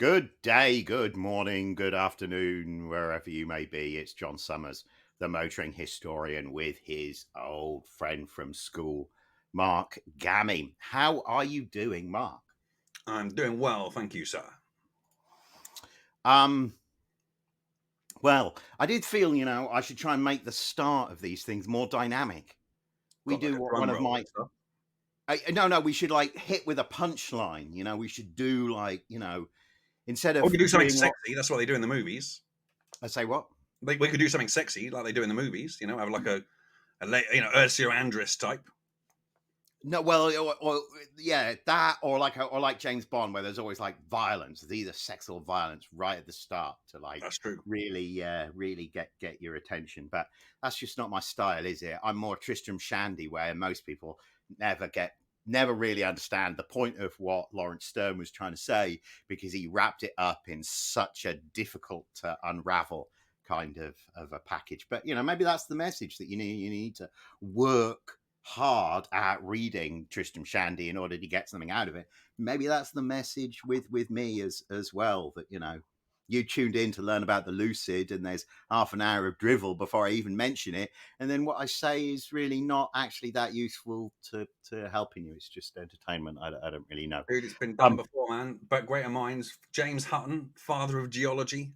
Good day, good morning, good afternoon, wherever you may be. It's John Summers, the motoring historian, with his old friend from school, Mark Gammy. How are you doing, Mark? I'm doing well, thank you, sir. Well, I did feel, I should try and make the start of these things more dynamic. We Got like do a what drum one of roll my and stuff. no, we should like hit with a punchline. We should do like, instead Or we of could do something doing what sexy. That's what they do in the movies. I say what? We could do something sexy like they do in the movies. Have like a Ursula Andress type. No, well, yeah, that or like James Bond, where there's always like violence. There's either sex or violence right at the start to like That's true. really get your attention. But that's just not my style, is it? I'm more Tristram Shandy, where most people never really understand the point of what Lawrence Stern was trying to say because he wrapped it up in such a difficult to unravel kind of a package. But maybe that's the message that you need to work hard at reading Tristram Shandy in order to get something out of it. Maybe that's the message with me as well, that you tuned in to learn about the Lucid and there's half an hour of drivel before I even mention it, and then what I say is really not actually that useful to helping you. It's just entertainment. I don't really know. Dude, it's been done before, man. But greater minds. James Hutton, father of geology.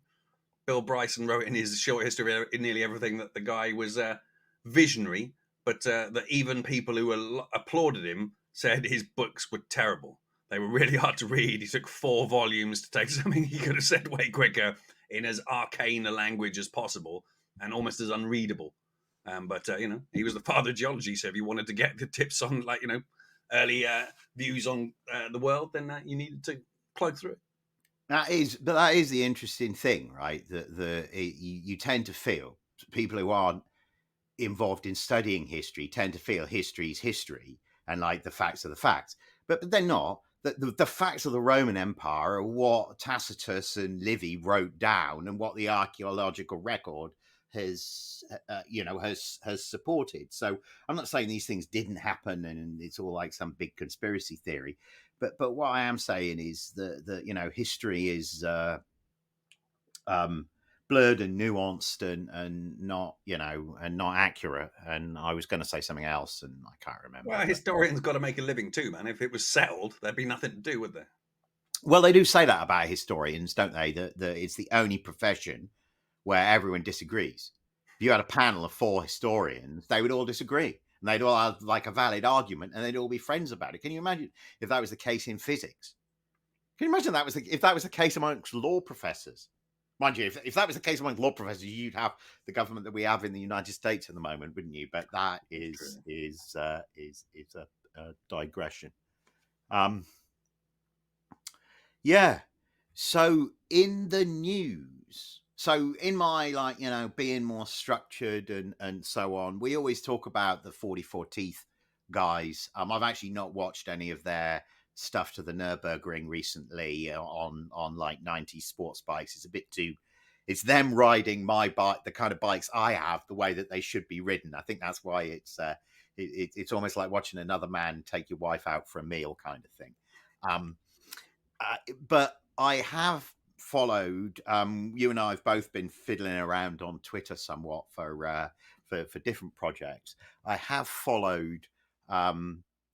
Bill Bryson wrote in his short history in nearly everything that the guy was visionary, but that even people who applauded him said his books were terrible. They were really hard to read. He took 4 volumes to take something he could have said way quicker in as arcane a language as possible and almost as unreadable. But he was the father of geology. So if you wanted to get the tips on, early views on the world, then you needed to plug through it. That is the interesting thing, right? That you tend to feel people who aren't involved in studying history tend to feel history is history and like the facts are the facts, but they're not. The facts of the Roman Empire are what Tacitus and Livy wrote down and what the archaeological record has supported. So I'm not saying these things didn't happen and it's all like some big conspiracy theory, but what I am saying is that history is blurred and nuanced and not and not accurate. And I was going to say something else and I can't remember. Well, historians got to make a living too, man. If it was settled, there'd be nothing to do, would there? Well, they do say that about historians, don't they? That it's the only profession where everyone disagrees. If you had a panel of 4 historians, they would all disagree. And they'd all have like a valid argument and they'd all be friends about it. Can you imagine if that was the case in physics? Can you imagine if that was the case amongst law professors? Mind you, if that was the case among law professors, you'd have the government that we have in the United States at the moment, wouldn't you? But that is a digression. Yeah. So in the news, so in my being more structured and so on, we always talk about the 44 Teeth guys. I've actually not watched any of their stuff to the Nürburgring recently on like 90 sports bikes. It's a bit too. It's them riding my bike, the kind of bikes I have, the way that they should be ridden. I think that's why it's almost like watching another man take your wife out for a meal, kind of thing. But I have followed. You and I have both been fiddling around on Twitter somewhat for different projects. I have followed.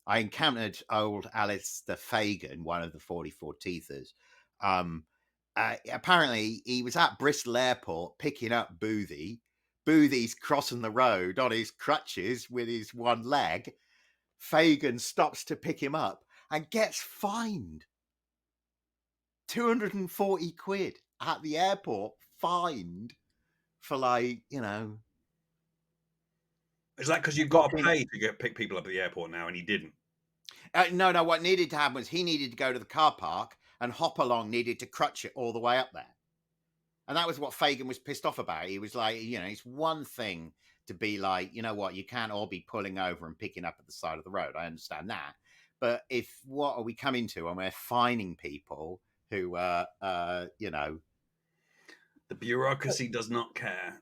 I encountered old Alistair Fagan, one of the 44 Teethers. Apparently, he was at Bristol Airport picking up Boothy. Boothy's crossing the road on his crutches with his one leg. Fagan stops to pick him up and gets fined 240 quid at the airport, fined for Is that because you've got to pay to pick people up at the airport now, and he didn't? No. What needed to happen was he needed to go to the car park, and Hopalong needed to crutch it all the way up there. And that was what Fagan was pissed off about. He was like, it's one thing to be like, you know what, you can't all be pulling over and picking up at the side of the road. I understand that. But what are we coming to when we're fining people who, The bureaucracy does not care.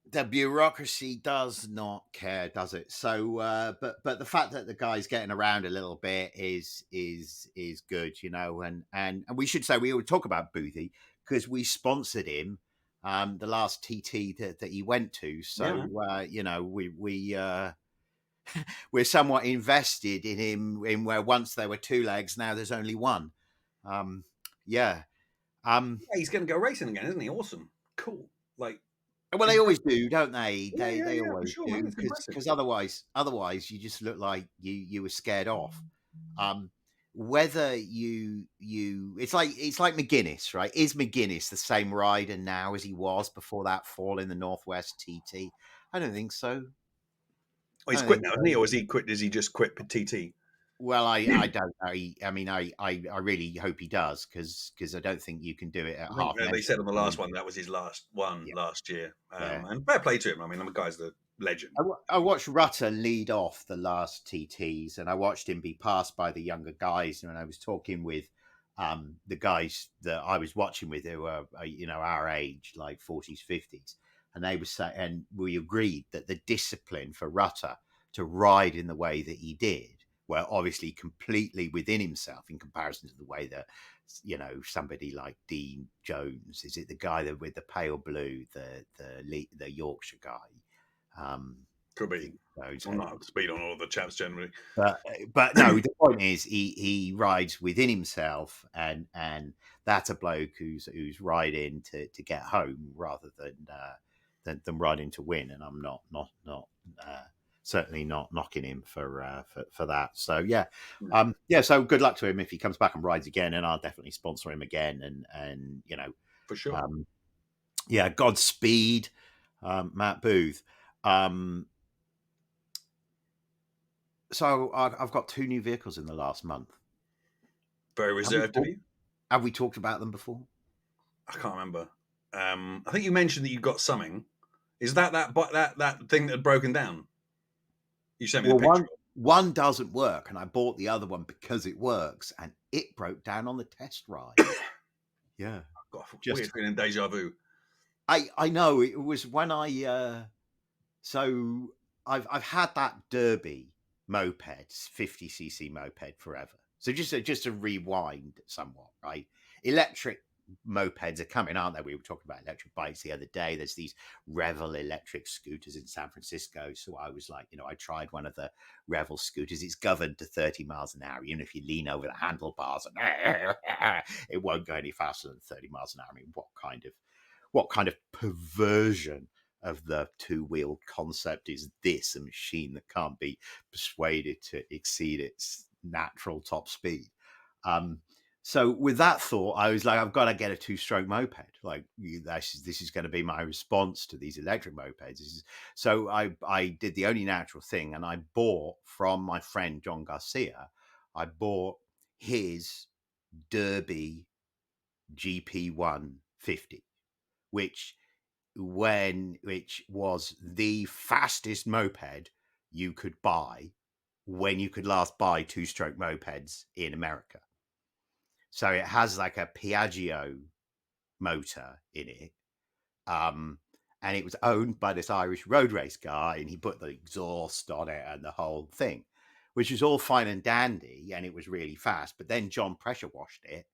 The bureaucracy does not care, does it? So, but the fact that the guy's getting around a little bit is good, you know. And we should say we would talk about Boothy because we sponsored him the last TT that he went to. So you know, we're somewhat invested in him. In where once there were two legs, now there's only one. Yeah. He's going to go racing again, isn't he? Awesome, cool. Like. Well, they always do, don't they? They For always sure, do, man. because otherwise you just look like you were scared off. Whether it's like McGuinness, right? Is McGuinness the same rider now as he was before that fall in the Northwest TT? I don't think so. Well, he's quit now, isn't he? Or is he quit? Does he just quit TT? Well, I don't know. I mean, I really hope he does because I don't think you can do it at half. They said on the last one that was his last one last year, and fair play to him. I mean, the guy's the legend. I watched Rutter lead off the last TTs, and I watched him be passed by the younger guys. And I was talking with the guys that I was watching with, who are our age, like 40s, 50s, and they were saying, and we agreed that the discipline for Rutter to ride in the way that he did, were obviously completely within himself in comparison to the way that, you know, somebody like Dean Jones, is it the guy that with the pale blue, the Yorkshire guy? Could be. I'm not up to speed on all of the chaps generally, but no. The point is, he rides within himself, and that's a bloke who's riding to get home rather than riding to win. And I'm not certainly not knocking him for that. So so good luck to him if he comes back and rides again, and I'll definitely sponsor him again. And you know, for sure. Godspeed, Matt Booth. So I've got 2 new vehicles in the last month. Very reserved of you. Have we talked about them before? I can't remember. I think you mentioned that you got something. Is that thing that had broken down? You sent me the picture. One doesn't work, and I bought the other one because it works, and it broke down on the test ride. Yeah, God, weird feeling deja vu. I know it was when I so I've had that Derby moped, 50cc moped forever. So just to rewind somewhat, right? Electric mopeds are coming, aren't they? We were talking about electric bikes the other day. There's these Revel electric scooters in San Francisco. So I was like, I tried one of the Revel scooters. It's governed to 30 miles an hour. Even if you lean over the handlebars, it won't go any faster than 30 miles an hour. I mean, what kind of perversion of the two-wheel concept is this? A machine that can't be persuaded to exceed its natural top speed. So with that thought, I was like, I've got to get a 2-stroke moped. Like this is going to be my response to these electric mopeds. So I did the only natural thing, and I bought from my friend John Garcia. I bought his Derby GP 150, which was the fastest moped you could buy when you could last buy 2-stroke mopeds in America. So it has like a Piaggio motor in it. And it was owned by this Irish road race guy, and he put the exhaust on it and the whole thing, which was all fine and dandy, and it was really fast. But then John pressure washed it,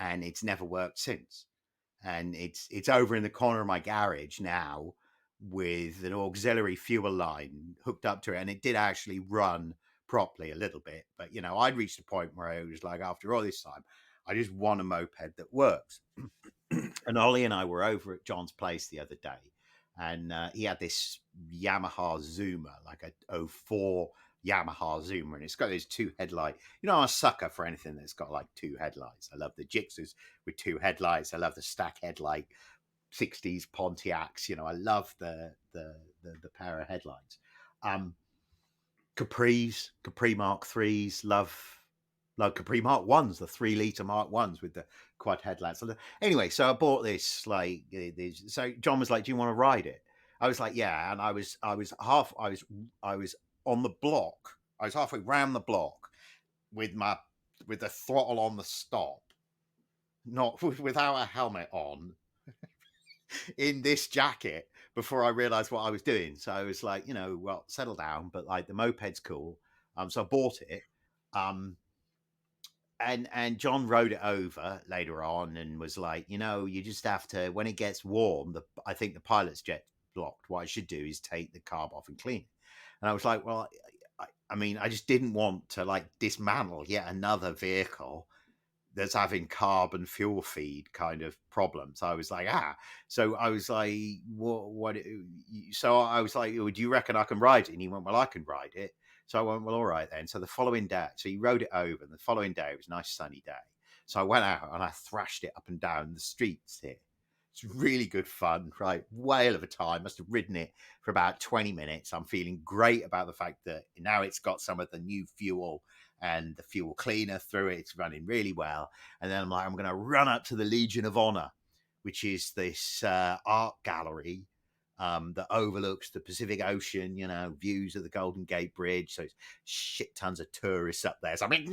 and it's never worked since. And it's over in the corner of my garage now with an auxiliary fuel line hooked up to it, and it did actually run properly a little bit. But I'd reached a point where I was like, after all this time, I just want a moped that works. And Ollie and I were over at John's place the other day, and he had this Yamaha Zoomer, like a 04 Yamaha Zoomer, and it's got those 2 headlights. I'm a sucker for anything that's got like 2 headlights. I love the Gixxers with 2 headlights. I love the stack headlight 60s Pontiacs. I love the pair of headlights. Capri Mark 3s, love Capri Mark 1s, the 3-liter Mark 1s with the quad headlights. Anyway, so I bought this. So John was like, "Do you want to ride it?" I was like, "Yeah." And I was on the block. I was halfway round the block with the throttle on the stop, not without a helmet on, in this jacket before I realized what I was doing. So I was like, well, settle down, but like the moped's cool. So I bought it. And John rode it over later on and was like, you just have to, when it gets warm, I think the pilot's jet blocked. What I should do is take the carb off and clean it. And I was like, well, I mean, I just didn't want to like dismantle yet another vehicle that's having carb and fuel feed kind of problems. I was like, so I was like, what? So I was like, do you reckon I can ride it? And he went, well, I can ride it. So I went, well, all right then. So the following day, so he rode it over, and the following day it was a nice sunny day. So I went out and I thrashed it up and down the streets here. It's really good fun, right? Whale of a time. Must have ridden it for about 20 minutes. I'm feeling great about the fact that now it's got some of the new fuel and the fuel cleaner through it. It's running really well. And then I'm like, I'm going to run up to the Legion of Honor, which is this art gallery that overlooks the Pacific Ocean, views of the Golden Gate Bridge. So it's shit tons of tourists up there. So I'm like,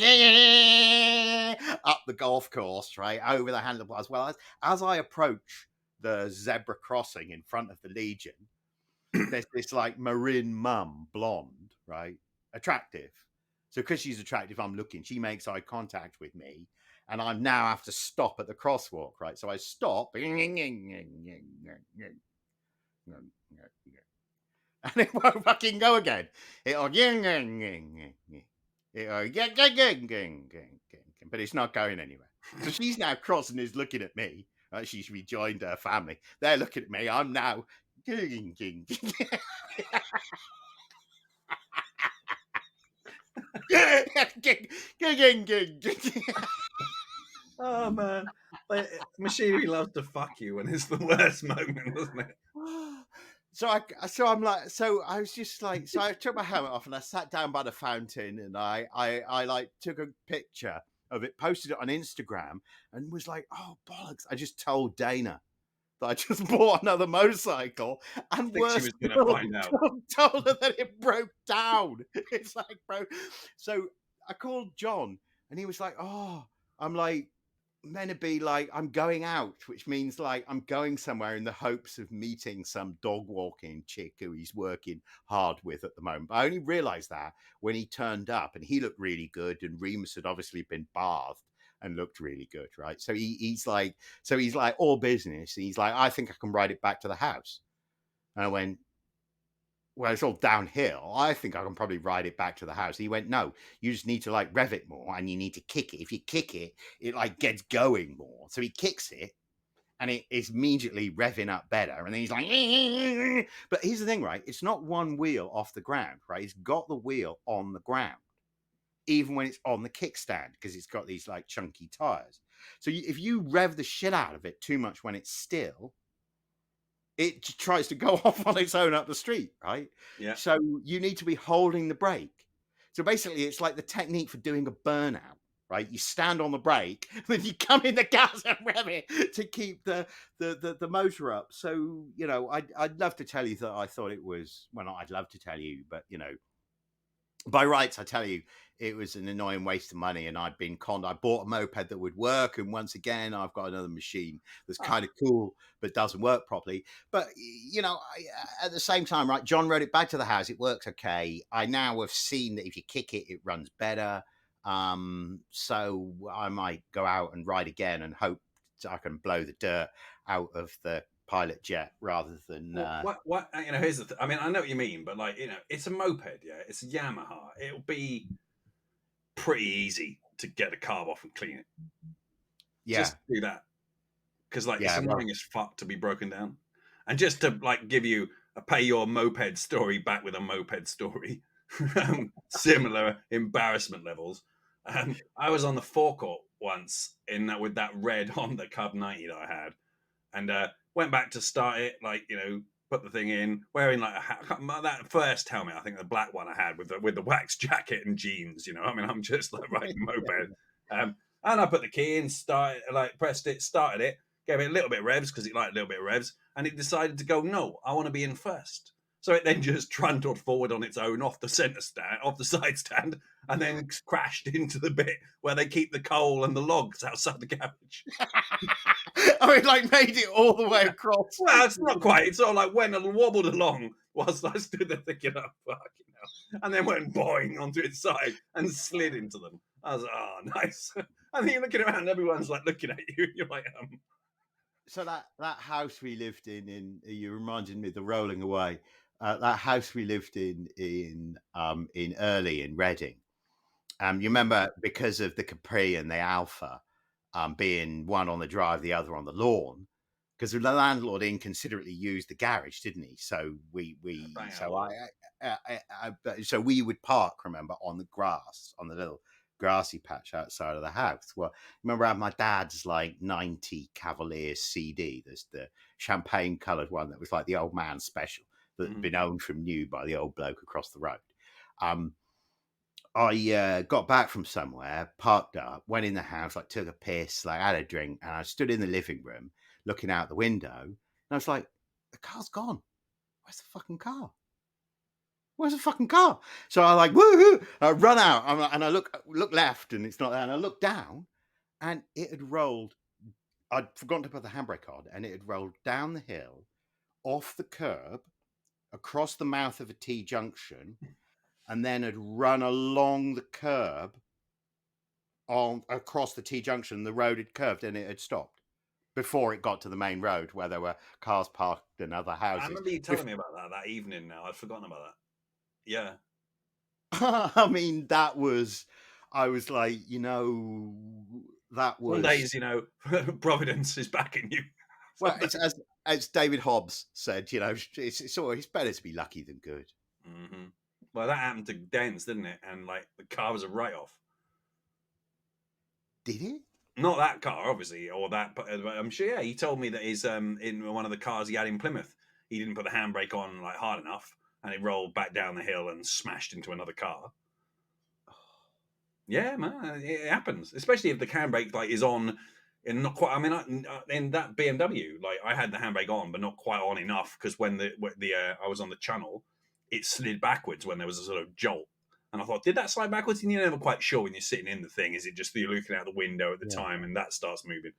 up the golf course, right, over the handlebars. Well, as I approach the zebra crossing in front of the Legion, there's this like marin mum, blonde, right, attractive. So because she's attractive, I'm looking. She makes eye contact with me, and I now have to stop at the crosswalk, right? So I stop, and it won't fucking go again. But it's not going anywhere. So she's now crossing, is looking at me. She's rejoined her family. They're looking at me. I'm now. Oh man, machinery loves to fuck you, and it's the worst moment, doesn't it? So I was just like, so I took my helmet off and I sat down by the fountain and I like took a picture of it, posted it on Instagram, and was like, oh bollocks! I just told Dana that I just bought another motorcycle, and she was going to find out. Told her that it broke down. It's like, bro. So I called John, and he was like, oh, I'm like, meant to be like, I'm going out, which means like I'm going somewhere in the hopes of meeting some dog walking chick who he's working hard with at the moment. But I only realized that when he turned up, and he looked really good, and Remus had obviously been bathed and looked really good, right? So he's like all business. And he's like, I think I can ride it back to the house. And I went, well, it's all downhill. I think I can probably ride it back to the house. He went, no, you just need to like rev it more, and you need to kick it. If you kick it, it like gets going more. So he kicks it, and it is immediately revving up better. And then he's like, but here's the thing, right? It's not one wheel off the ground, right? It's got the wheel on the ground, even when it's on the kickstand, because it's got these like chunky tires. So if you rev the shit out of it too much when it's still, it tries to go off on its own up the street, right? Yeah. So you need to be holding the brake. So basically, it's like the technique for doing a burnout, right? You stand on the brake, then you come in the gas and rev it to keep the motor up. So, I'd love to tell you that I thought it was, well, not I'd love to tell you, but, by rights, I tell you, it was an annoying waste of money, and I'd been conned. I bought a moped that would work, and once again, I've got another machine that's kind of cool but doesn't work properly. But at the same time, right, John rode it back to the house. It works okay. I now have seen that if you kick it, it runs better. So I might go out and ride again and hope I can blow the dirt out of the pilot jet rather than what here's the I mean, I know what you mean, but like, it's a moped. Yeah, it's a Yamaha. It'll be pretty easy to get the carb off and clean it. Just do that, because like it's annoying as fuck to be broken down. And just to like give you pay your moped story back with a moped story, similar embarrassment levels. I was on the forecourt once with that red Honda Cub 90 that I had, and went back to start it, like, put the thing in, wearing like that first helmet, I think the black one I had with the wax jacket and jeans, I mean, I'm just like riding a moped. And I put the key in, pressed it, started it, gave it a little bit of revs because it liked a little bit of revs, and it decided to go, no, I want to be in first. So it then just trundled forward on its own off the side stand, and then crashed into the bit where they keep the coal and the logs outside the garage. I mean, like, made it all the way across. Well, it's not quite. It's sort of like went and wobbled along whilst I stood there thinking, oh, fucking hell. And then went boing onto its side and slid into them. I was like, oh, nice. And then you're looking around, and everyone's like looking at you. You're like, So that house we lived in you reminded me of the Rolling Away. That house we lived in Early in Reading. You remember, because of the Capri and the Alpha being one on the drive, the other on the lawn, because the landlord inconsiderately used the garage, didn't he? So so we would park, remember, on the grass, on the little grassy patch outside of the house. Well, remember, I had my dad's like 90 Cavalier CD. There's the champagne coloured one that was like the old man special that had been owned from new by the old bloke across the road. I got back from somewhere, parked up, went in the house, like took a piss, like had a drink, and I stood in the living room looking out the window, and I was like, the car's gone. Where's the fucking car? Where's the fucking car? So I like, woohoo! I run out, and I look left, and it's not there, and I look down, and it had rolled. I'd forgotten to put the handbrake on, and it had rolled down the hill, off the curb, across the mouth of a T junction, and then had run along the curb across the T junction. The road had curved and it had stopped before it got to the main road where there were cars parked and other houses. I remember you telling me about that evening now. I'd forgotten about that. Yeah. I mean, I was like, that was... Some days, Providence is backing you. Well, it's as David Hobbs said, it's better to be lucky than good. Mm-hmm. Well, that happened to Dens, didn't it? And like the car was a write-off. Did it? Not that car, obviously, or that. But I'm sure. Yeah, he told me that his in one of the cars he had in Plymouth, he didn't put the handbrake on like hard enough, and it rolled back down the hill and smashed into another car. Yeah, man, it happens, especially if the handbrake like is on. And not quite. I mean, in that BMW, like I had the handbrake on, but not quite on enough because when I was on the channel, it slid backwards when there was a sort of jolt, and I thought, did that slide backwards? And you're never quite sure when you're sitting in the thing. Is it just that you're looking out the window at the time and that starts moving?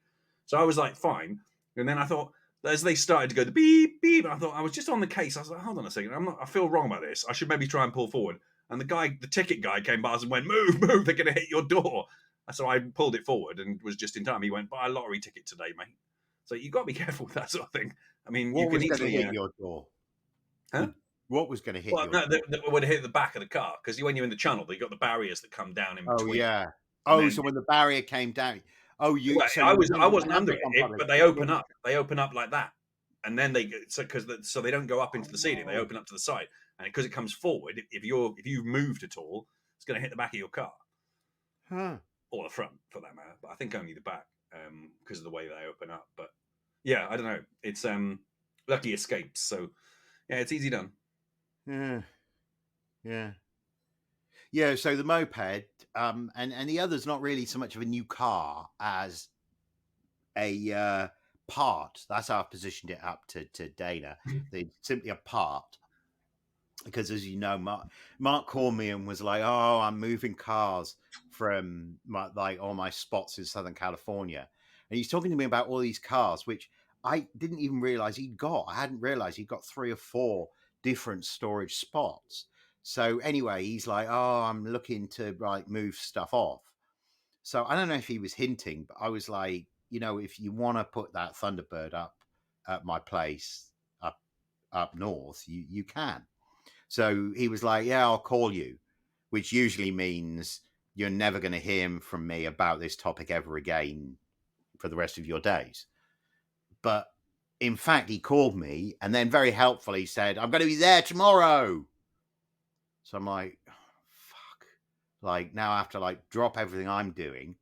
So I was like, fine. And then I thought, as they started to go the beep beep, I thought I was just on the case. I was like, hold on a second, I feel wrong about this. I should maybe try and pull forward. And the ticket guy came by and went, move, they're going to hit your door. So I pulled it forward and was just in time. He went, buy a lottery ticket today, mate. So you got to be careful with that sort of thing. I mean, what was going to hit your door? Huh? What was going to hit your door? That would hit the back of the car because when you're in the channel, you got the barriers that come down in between. Oh yeah. Oh, so when the barrier came down. Oh, you. Well, so I wasn't under it, but they open up. They open up like that, and then so they don't go up into the ceiling. They open up to the side, and because it comes forward, if you've moved at all, it's going to hit the back of your car. Huh. Or the front, for that matter, but I think only the back because of the way they open up. But yeah, I don't know. It's lucky escapes, so yeah, it's easy done. Yeah. So the moped, and the other's not really so much of a new car as a part. That's how I've positioned it up to Dana. It's simply a part. Because as you know, Mark Cormier was like, "Oh, I'm moving cars from all my spots in Southern California," and he's talking to me about all these cars, which I didn't even realize he'd got. I hadn't realized he'd got 3 or 4 different storage spots. So anyway, he's like, "Oh, I'm looking to move stuff off." So I don't know if he was hinting, but I was like, if you want to put that Thunderbird up at my place up north, you can. So he was like, yeah, I'll call you, which usually means you're never going to hear from me about this topic ever again for the rest of your days. But in fact, he called me and then very helpfully said, I'm going to be there tomorrow. So I'm like, oh, fuck. Like now I have to drop everything I'm doing.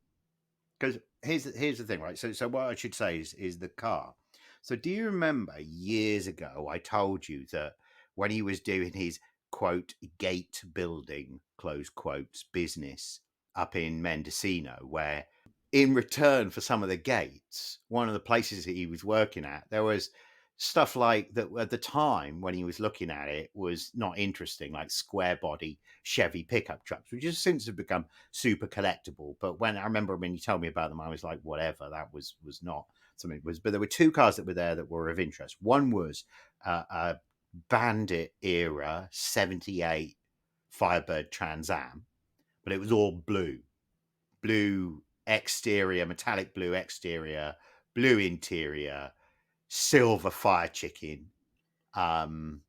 Because here's the thing, right? So what I should say is the car. So do you remember years ago, I told you that when he was doing his, quote, gate building, close quotes, business up in Mendocino, where in return for some of the gates, one of the places that he was working at, there was stuff like that at the time when he was looking at it was not interesting, like square body Chevy pickup trucks, which has since have become super collectible. But when I remember when you told me about them, I was like, whatever, that was not something. But there were two cars that were there that were of interest. One was a Bandit era 78 Firebird Trans Am, but it was all blue exterior, metallic blue exterior, blue interior, silver fire chicken. And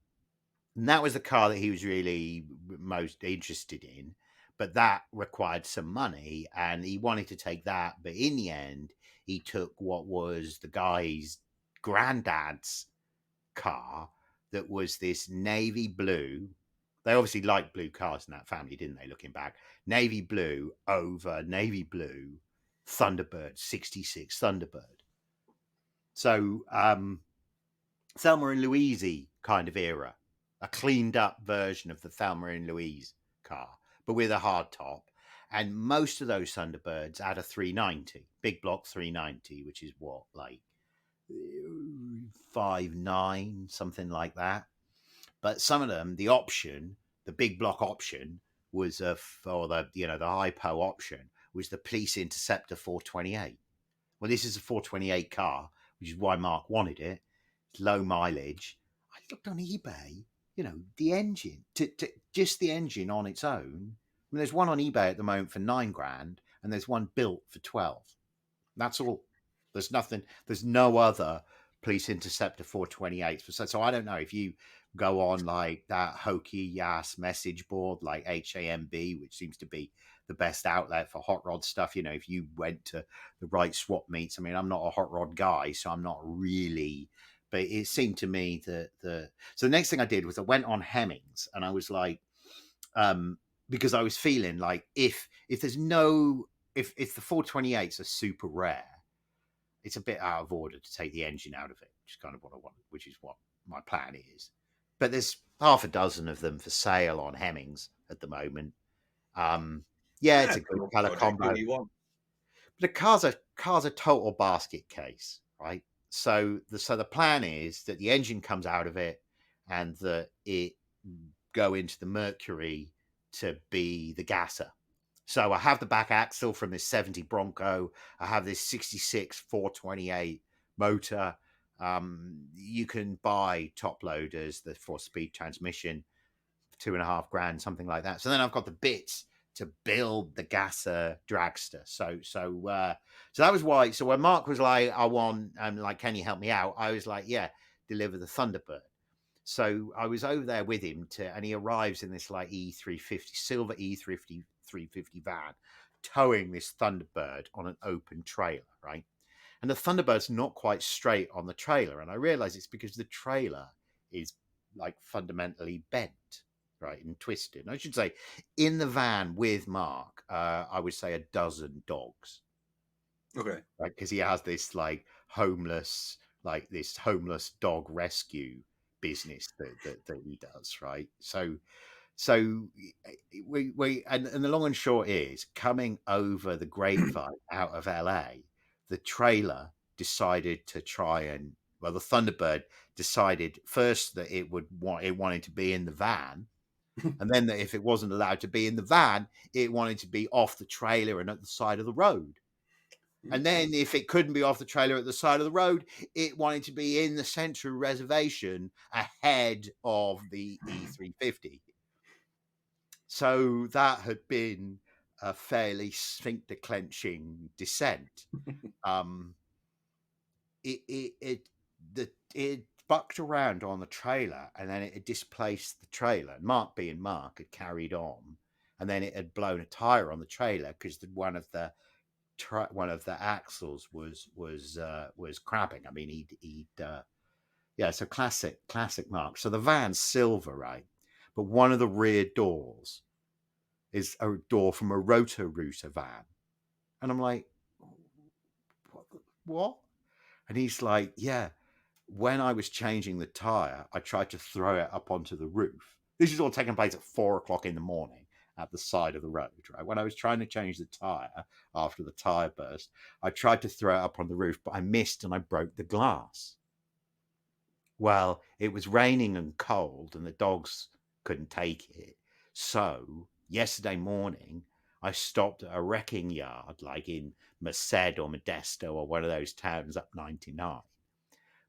that was the car that he was really most interested in, but that required some money and he wanted to take that. But in the end, he took what was the guy's granddad's car that was this navy blue. They obviously liked blue cars in that family, didn't they? Looking back, navy blue over navy blue Thunderbird 66 Thunderbird. So Thelma and Louise kind of era, a cleaned up version of the Thelma and Louise car, but with a hard top. And most of those Thunderbirds had a 390, big block 390, which is what, like 5.9, something like that. But some of them, the option, the big block option was or the the hypo option was the Police Interceptor 428. Well, this is a 428 car, which is why Mark wanted it. It's low mileage. I looked on eBay, the engine, to just the engine on its own. I mean, there's one on eBay at the moment for $9,000, and there's one built for 12. That's all. There's nothing. There's no other Police Interceptor 428. So I don't know if you go on like that hokey ass message board like HAMB, which seems to be the best outlet for hot rod stuff. If you went to the right swap meets, I mean, I'm not a hot rod guy, so I'm not really. But it seemed to me that so the next thing I did was I went on Hemmings, and I was like, because I was feeling like if there's no if the 428s are super rare, it's a bit out of order to take the engine out of it, which is kind of what I want, which is what my plan is. But there's half a dozen of them for sale on Hemmings at the moment. It's a good color combo. But the car's a total basket case, right? So the plan is that the engine comes out of it and that it go into the Mercury to be the gasser. So I have the back axle from this 70 Bronco. I have this 66 428 motor. You can buy top loaders, the 4-speed transmission, $2,500, something like that. So then I've got the bits to build the gasser dragster. So that was why. So when Mark was like, I want, like, can you help me out? I was like, yeah, deliver the Thunderbird. So I was over there with him and he arrives in this like silver E350 van, towing this Thunderbird on an open trailer, right? And the Thunderbird's not quite straight on the trailer. And I realize it's because the trailer is like fundamentally bent, right, and twisted. And I should say, in the van with Mark, I would say a dozen dogs. Okay. Right, because he has this homeless dog rescue business that he does, right? So we and the long and short is, coming over the grapevine out of LA, the trailer decided to try and, well, the Thunderbird decided first that it wanted to be in the van, and then that if it wasn't allowed to be in the van, it wanted to be off the trailer and at the side of the road. And then if it couldn't be off the trailer at the side of the road, it wanted to be in the central reservation ahead of the E350. So that had been a fairly sphincter clenching descent. It bucked around on the trailer, and then it had displaced the trailer. And Mark, being Mark, had carried on, and then it had blown a tire on the trailer because one of the axles was crapping. I mean, so classic Mark. So the van's silver, right? But one of the rear doors is a door from a Roto-Rooter van. And I'm like, what? And he's like, yeah, when I was changing the tire, I tried to throw it up onto the roof. This is all taking place at 4:00 in the morning at the side of the road, right? When I was trying to change the tire after the tire burst, I tried to throw it up on the roof, but I missed and I broke the glass. Well, it was raining and cold, and the dogs couldn't take it. So yesterday morning, I stopped at a wrecking yard, like in Merced or Modesto or one of those towns up 99.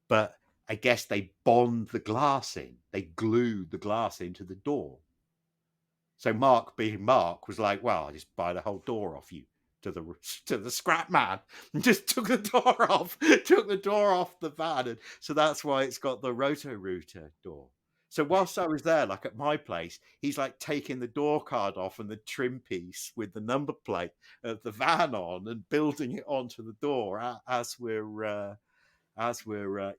But I guess they bond the glass in. They glued the glass into the door. So Mark, being Mark, was like, "Well, I'll just buy the whole door off you to the scrap man," and just took the door off, the van, and so that's why it's got the roto-rooter door. So whilst I was there, like at my place, he's like taking the door card off and the trim piece with the number plate of the van on and building it onto the door as we're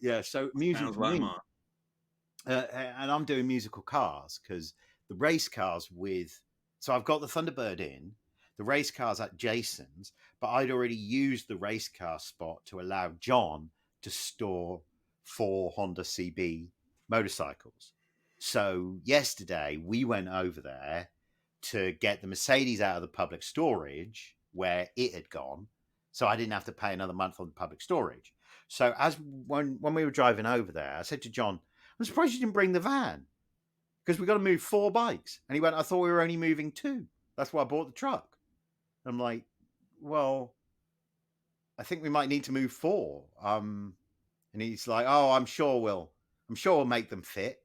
yeah. So music Sounds for like me, Mark. and I'm doing musical cars because the race cars so I've got the Thunderbird in, the race cars at Jason's, but I'd already used the race car spot to allow John to store 4 Honda CB motorcycles. So yesterday we went over there to get the Mercedes out of the public storage where it had gone, so I didn't have to pay another month on the public storage. So when we were driving over there, I said to John, "I'm surprised you didn't bring the van because we've got to move 4 bikes." And he went, "I thought we were only moving 2. That's why I bought the truck." I'm like, "Well, I think we might need to move 4." And he's like, "Oh, I'm sure we'll make them fit."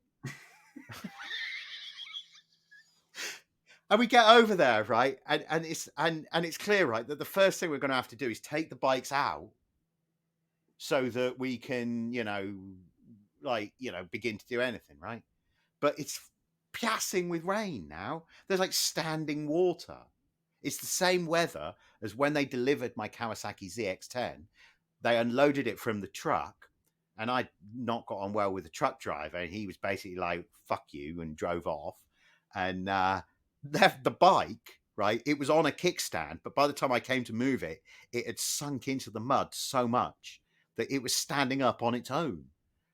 And we get over there, right? And it's clear, right, that the first thing we're going to have to do is take the bikes out so that we can, begin to do anything, right? But it's piassing with rain now. There's like standing water. It's the same weather as when they delivered my Kawasaki ZX-10. They unloaded it from the truck, and I'd not got on well with the truck driver, and he was basically like, "Fuck you," and drove off. And left the bike, right? It was on a kickstand, but by the time I came to move it, it had sunk into the mud so much that it was standing up on its own.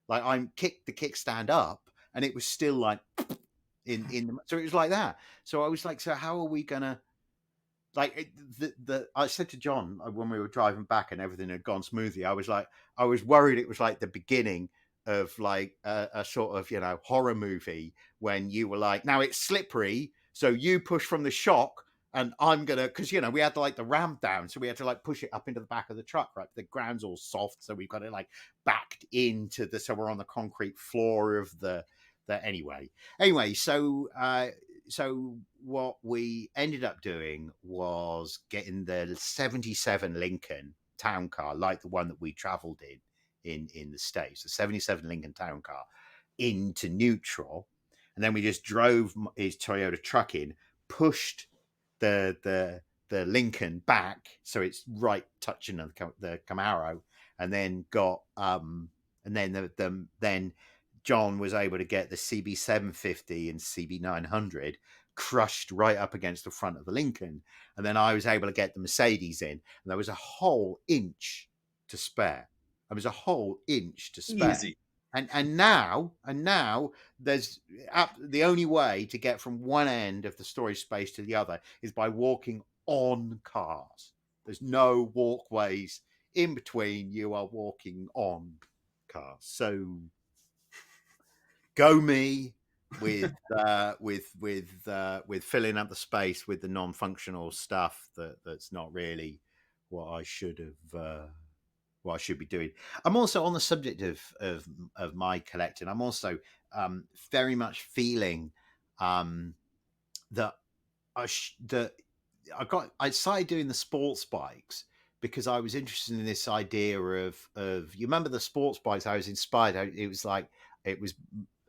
Like I kicked the kickstand up, and it was still like in the. So it was like that. So I was like, "So how are we gonna?" Like I said to John when we were driving back and everything had gone smoothly, I was worried it was like the beginning of like a sort of horror movie when you were like, "Now it's slippery, so you push from the shock and I'm gonna," because we had like the ramp down, so we had to like push it up into the back of the truck, right? The ground's all soft, so we've got it like backed into so we're on the concrete floor of the anyway. So what we ended up doing was getting the 77 Lincoln town car, like the one that we traveled in the States, the 77 Lincoln town car, into neutral. And then we just drove his Toyota truck in, pushed the Lincoln back so it's right touching the Camaro, and then got and then then John was able to get the CB750 and CB900 crushed right up against the front of the Lincoln. And then I was able to get the Mercedes in, and there was a whole inch to spare. There was a whole inch to spare. Easy. And now there's the only way to get from one end of the storage space to the other is by walking on cars. There's no walkways in between. You are walking on cars. So go me with filling up the space with the non-functional stuff that's not really what I should have what I should be doing. I'm also on the subject of my collecting. I'm also very much feeling that I started doing the sports bikes because I was interested in this idea of you remember the sports bikes. I was inspired. I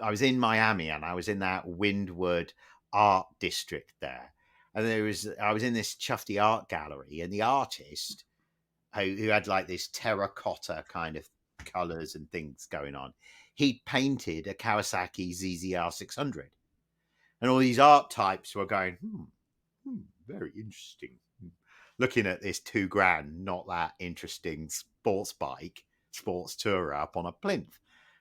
was in Miami and I was in that Windward art district there, and I was in this Chufty art gallery, and the artist who had like this terracotta kind of colors and things going on, he painted a Kawasaki ZZR 600, and all these art types were going, very interesting. Looking at this $2,000, not that interesting sports tourer up on a plinth.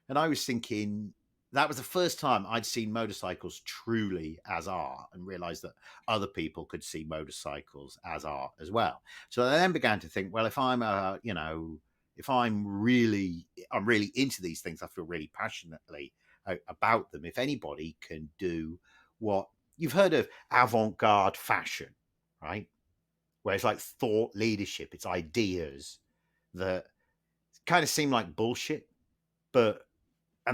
And I was thinking that was the first time I'd seen motorcycles truly as art and realized that other people could see motorcycles as art as well. So I then began to think, well, if I'm really I'm really into these things. I feel really passionately about them. If anybody can do what you've heard of avant garde fashion, right? Where it's like thought leadership, it's ideas that kind of seem like bullshit, and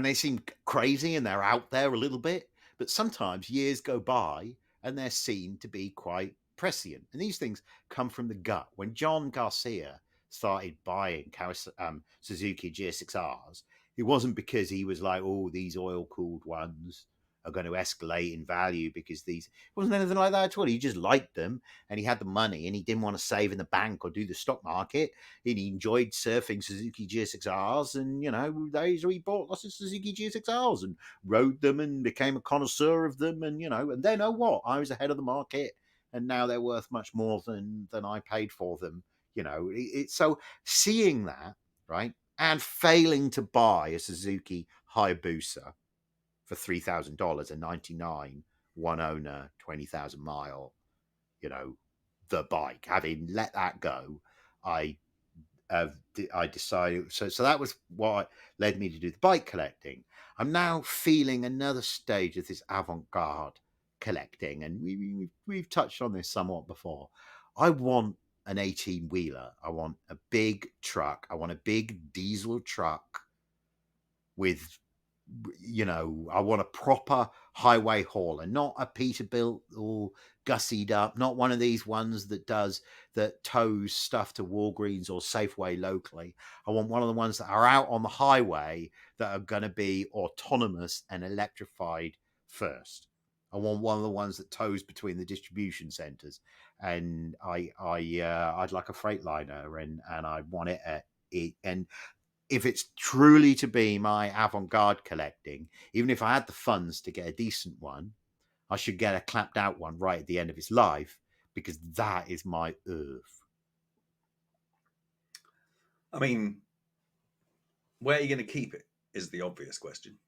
they seem crazy and they're out there a little bit, but sometimes years go by and they're seen to be quite prescient. And these things come from the gut. When John Garcia started buying Suzuki GSX-Rs, it wasn't because he was like, oh, these oil-cooled ones are going to escalate in value because these... It wasn't anything like that at all. He just liked them and he had the money and he didn't want to save in the bank or do the stock market. And he enjoyed surfing Suzuki GSX-Rs, and, you know, he bought lots of Suzuki GSX-Rs and rode them and became a connoisseur of them. And, you know, and then, oh, what? I was ahead of the market and now they're worth much more than I paid for them. You know, so seeing that, right, and failing to buy a Suzuki Hayabusa for $3,000, a 99 one owner, 20,000 mile, you know, the bike, having let that go, I decided. So that was what led me to do the bike collecting. I'm now feeling another stage of this avant-garde collecting, and we've touched on this somewhat before. I want an 18-wheeler. I want a big truck. I want a big diesel truck with, you know, I want a proper highway hauler, not a Peterbilt or gussied up, not one of these ones that tows stuff to Walgreens or Safeway locally. I want one of the ones that are out on the highway that are going to be autonomous and electrified first. I want one of the ones that tows between the distribution centers, and I'd like a Freightliner, and I want it at it. And if it's truly to be my avant-garde collecting, even if I had the funds to get a decent one, I should get a clapped out one right at the end of its life, because that is my earth. I mean, where are you going to keep it is the obvious question.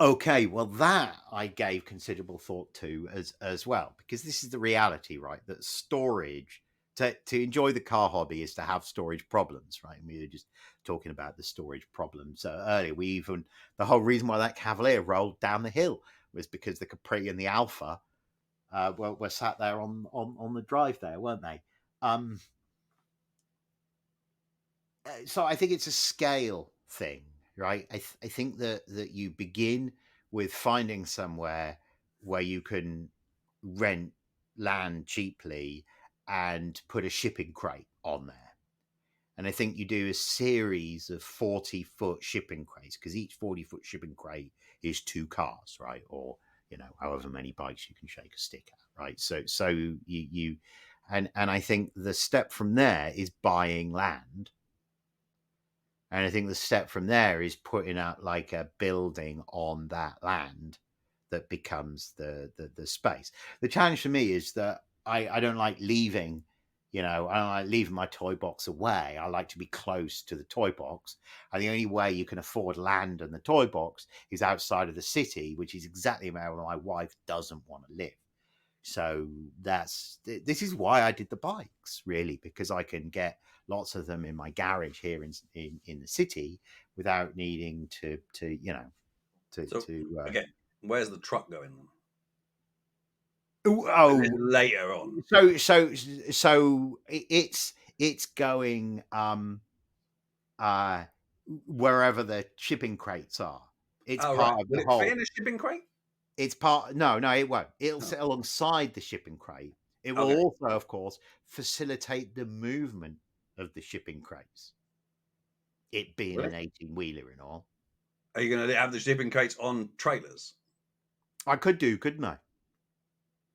Okay, well, that I gave considerable thought to as well, because this is the reality, right? That storage, to enjoy the car hobby, is to have storage problems, right? And we were just talking about the storage problems earlier. The whole reason why that Cavalier rolled down the hill was because the Capri and the Alpha were sat there on the drive there, weren't they? So I think it's a scale thing, right? I think that you begin with finding somewhere where you can rent land cheaply and put a shipping crate on there. And I think you do a series of 40-foot shipping crates, because each 40-foot shipping crate is 2 cars, right? Or, you know, however many bikes you can shake a stick at, right? So you and I think the step from there is buying land. And I think the step from there is putting up like a building on that land that becomes the space. The challenge for me is that I don't like leaving, you know, I don't like leaving my toy box away. I like to be close to the toy box. And the only way you can afford land and the toy box is outside of the city, which is exactly where my wife doesn't want to live. So this is why I did the bikes, really, because I can get lots of them in my garage here in the city without needing to you know, again, where's the truck going then? Oh, later on. So it's going wherever the shipping crates are. It's part of the whole. Will it fit in a shipping crate? It's part. No, it won't. It'll sit alongside the shipping crate. It will also, of course, facilitate the movement of the shipping crates. It being an 18-wheeler and all. Are you going to have the shipping crates on trailers? I could do, couldn't I?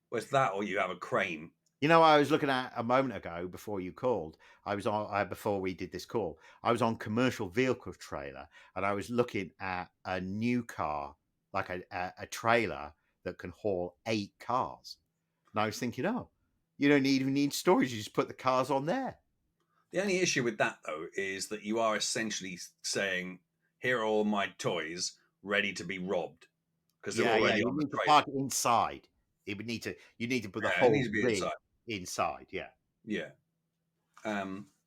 Well, it's that, or you have a crane. You know, I was looking at a moment ago before you called. I was on before we did this call. I was on Commercial Vehicle Trailer, and I was looking at a new car, like a trailer that can haul 8 cars. And I was thinking, oh, you don't even need storage. You just put the cars on there. The only issue with that, though, is that you are essentially saying, here are all my toys ready to be robbed, because they're already on the trailer. Park it inside. You need to put the whole rig inside. Yeah. Yeah.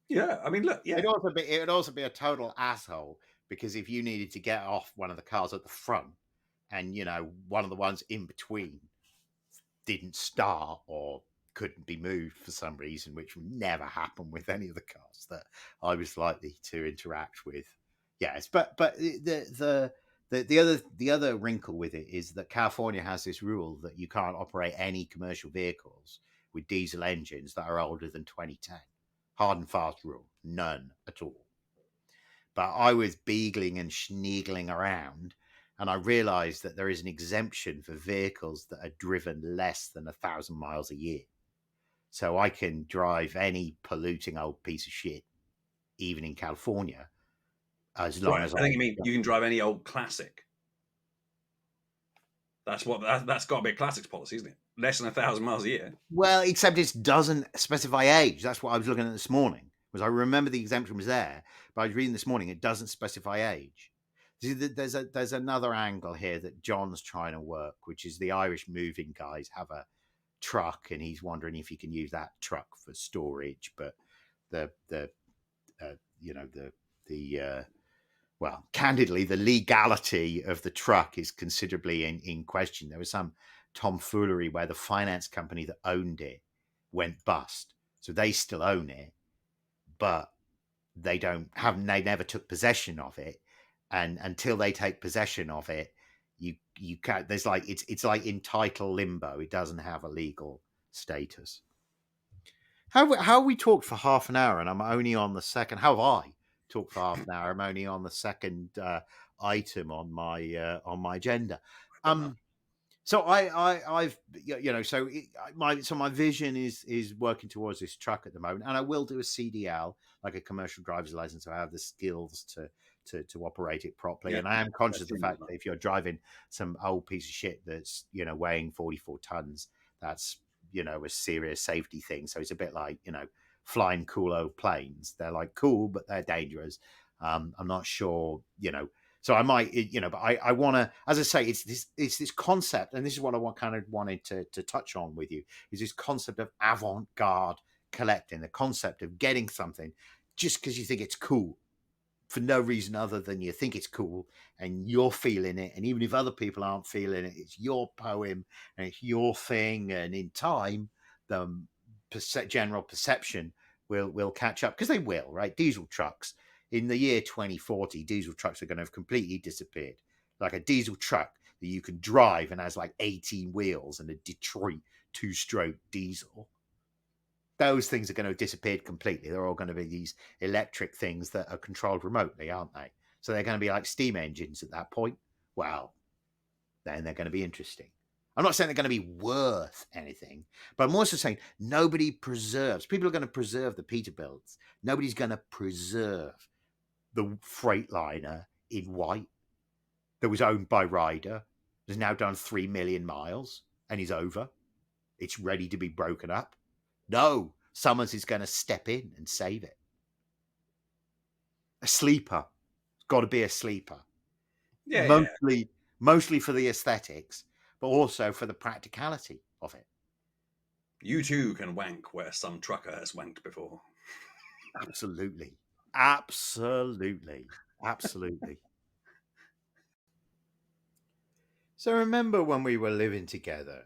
Yeah. I mean, look. Yeah. It'd also be a total asshole because if you needed to get off one of the cars at the front and, you know, one of the ones in between didn't start or couldn't be moved for some reason, which would never happen with any of the cars that I was likely to interact with. Yes, but the other wrinkle with it is that California has this rule that you can't operate any commercial vehicles with diesel engines that are older than 2010. Hard and fast rule, none at all. But I was beagling and schneegling around, and I realized that there is an exemption for vehicles that are driven less than 1,000 miles a year. So I can drive any polluting old piece of shit, even in California, as long as I think you mean you can drive any old classic. That's got to be a classics policy, isn't it? Less than 1,000 miles a year. Well, except it doesn't specify age. That's what I was looking at this morning. Was I remember the exemption was there, but I was reading this morning. It doesn't specify age. There's another angle here that John's trying to work, which is the Irish moving guys have a truck, and he's wondering if he can use that truck for storage. But well, candidly, the legality of the truck is considerably in question. There was some tomfoolery where the finance company that owned it went bust, so they still own it, but they never took possession of it, and until they take possession of it, you can't. There's like it's like in title limbo. It doesn't have a legal status. How we talked for half an hour, and I'm only on the second. How have I talked for half an hour? I'm only on the second item on my agenda. So I've my vision is working towards this truck at the moment, and I will do a CDL, like a commercial driver's license, so I have the skills to operate it properly. Yeah, and I am conscious of the fact that if you're driving some old piece of shit that's, you know, weighing 44 tons, that's, you know, a serious safety thing. So it's a bit like, you know, flying cool old planes. They're like cool, but they're dangerous. I'm not sure, you know. So I might, you know, but I want to, as I say, it's this concept, and this is what I wanted to touch on with you, is this concept of avant garde collecting, the concept of getting something just because you think it's cool for no reason other than you think it's cool and you're feeling it. And even if other people aren't feeling it, it's your poem and it's your thing. And in time, the general perception will catch up, because they will, right? Diesel trucks. In the year 2040, diesel trucks are going to have completely disappeared. Like a diesel truck that you can drive and has like 18 wheels and a Detroit 2-stroke diesel. Those things are going to have disappeared completely. They're all going to be these electric things that are controlled remotely, aren't they? So they're going to be like steam engines at that point. Well, then they're going to be interesting. I'm not saying they're going to be worth anything, but I'm also saying nobody preserves. People are going to preserve the Peterbilts. Nobody's going to preserve the Freightliner in white that was owned by Ryder, has now done 3 million miles and is over. It's ready to be broken up. No, Summers is going to step in and save it. A sleeper. It's got to be a sleeper. Yeah, mostly for the aesthetics, but also for the practicality of it. You too can wank where some trucker has wanked before. Absolutely. So remember when we were living together,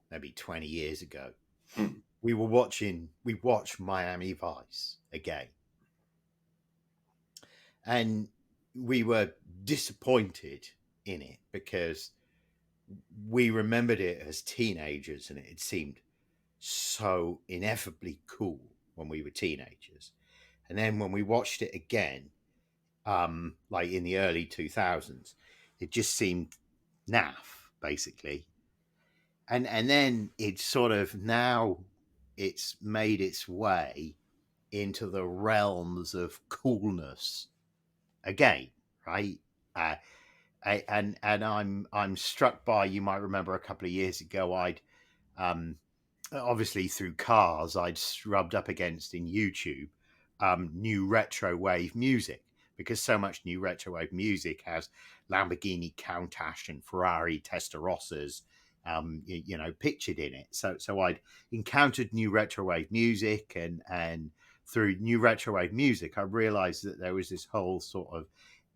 maybe 20 years ago, we watched Miami Vice again. And we were disappointed in it because we remembered it as teenagers and it seemed so ineffably cool when we were teenagers. And then when we watched it again, like in the early 2000s, it just seemed naff, basically. And then it's sort of, now it's made its way into the realms of coolness again, right? And I'm struck by, you might remember a couple of years ago, I'd obviously through cars, I'd rubbed up against in YouTube new retro wave music, because so much new retro wave music has Lamborghini Countach and Ferrari Testarossas, you know, pictured in it. So I'd encountered new retro wave music and through new retro wave music, I realized that there was this whole sort of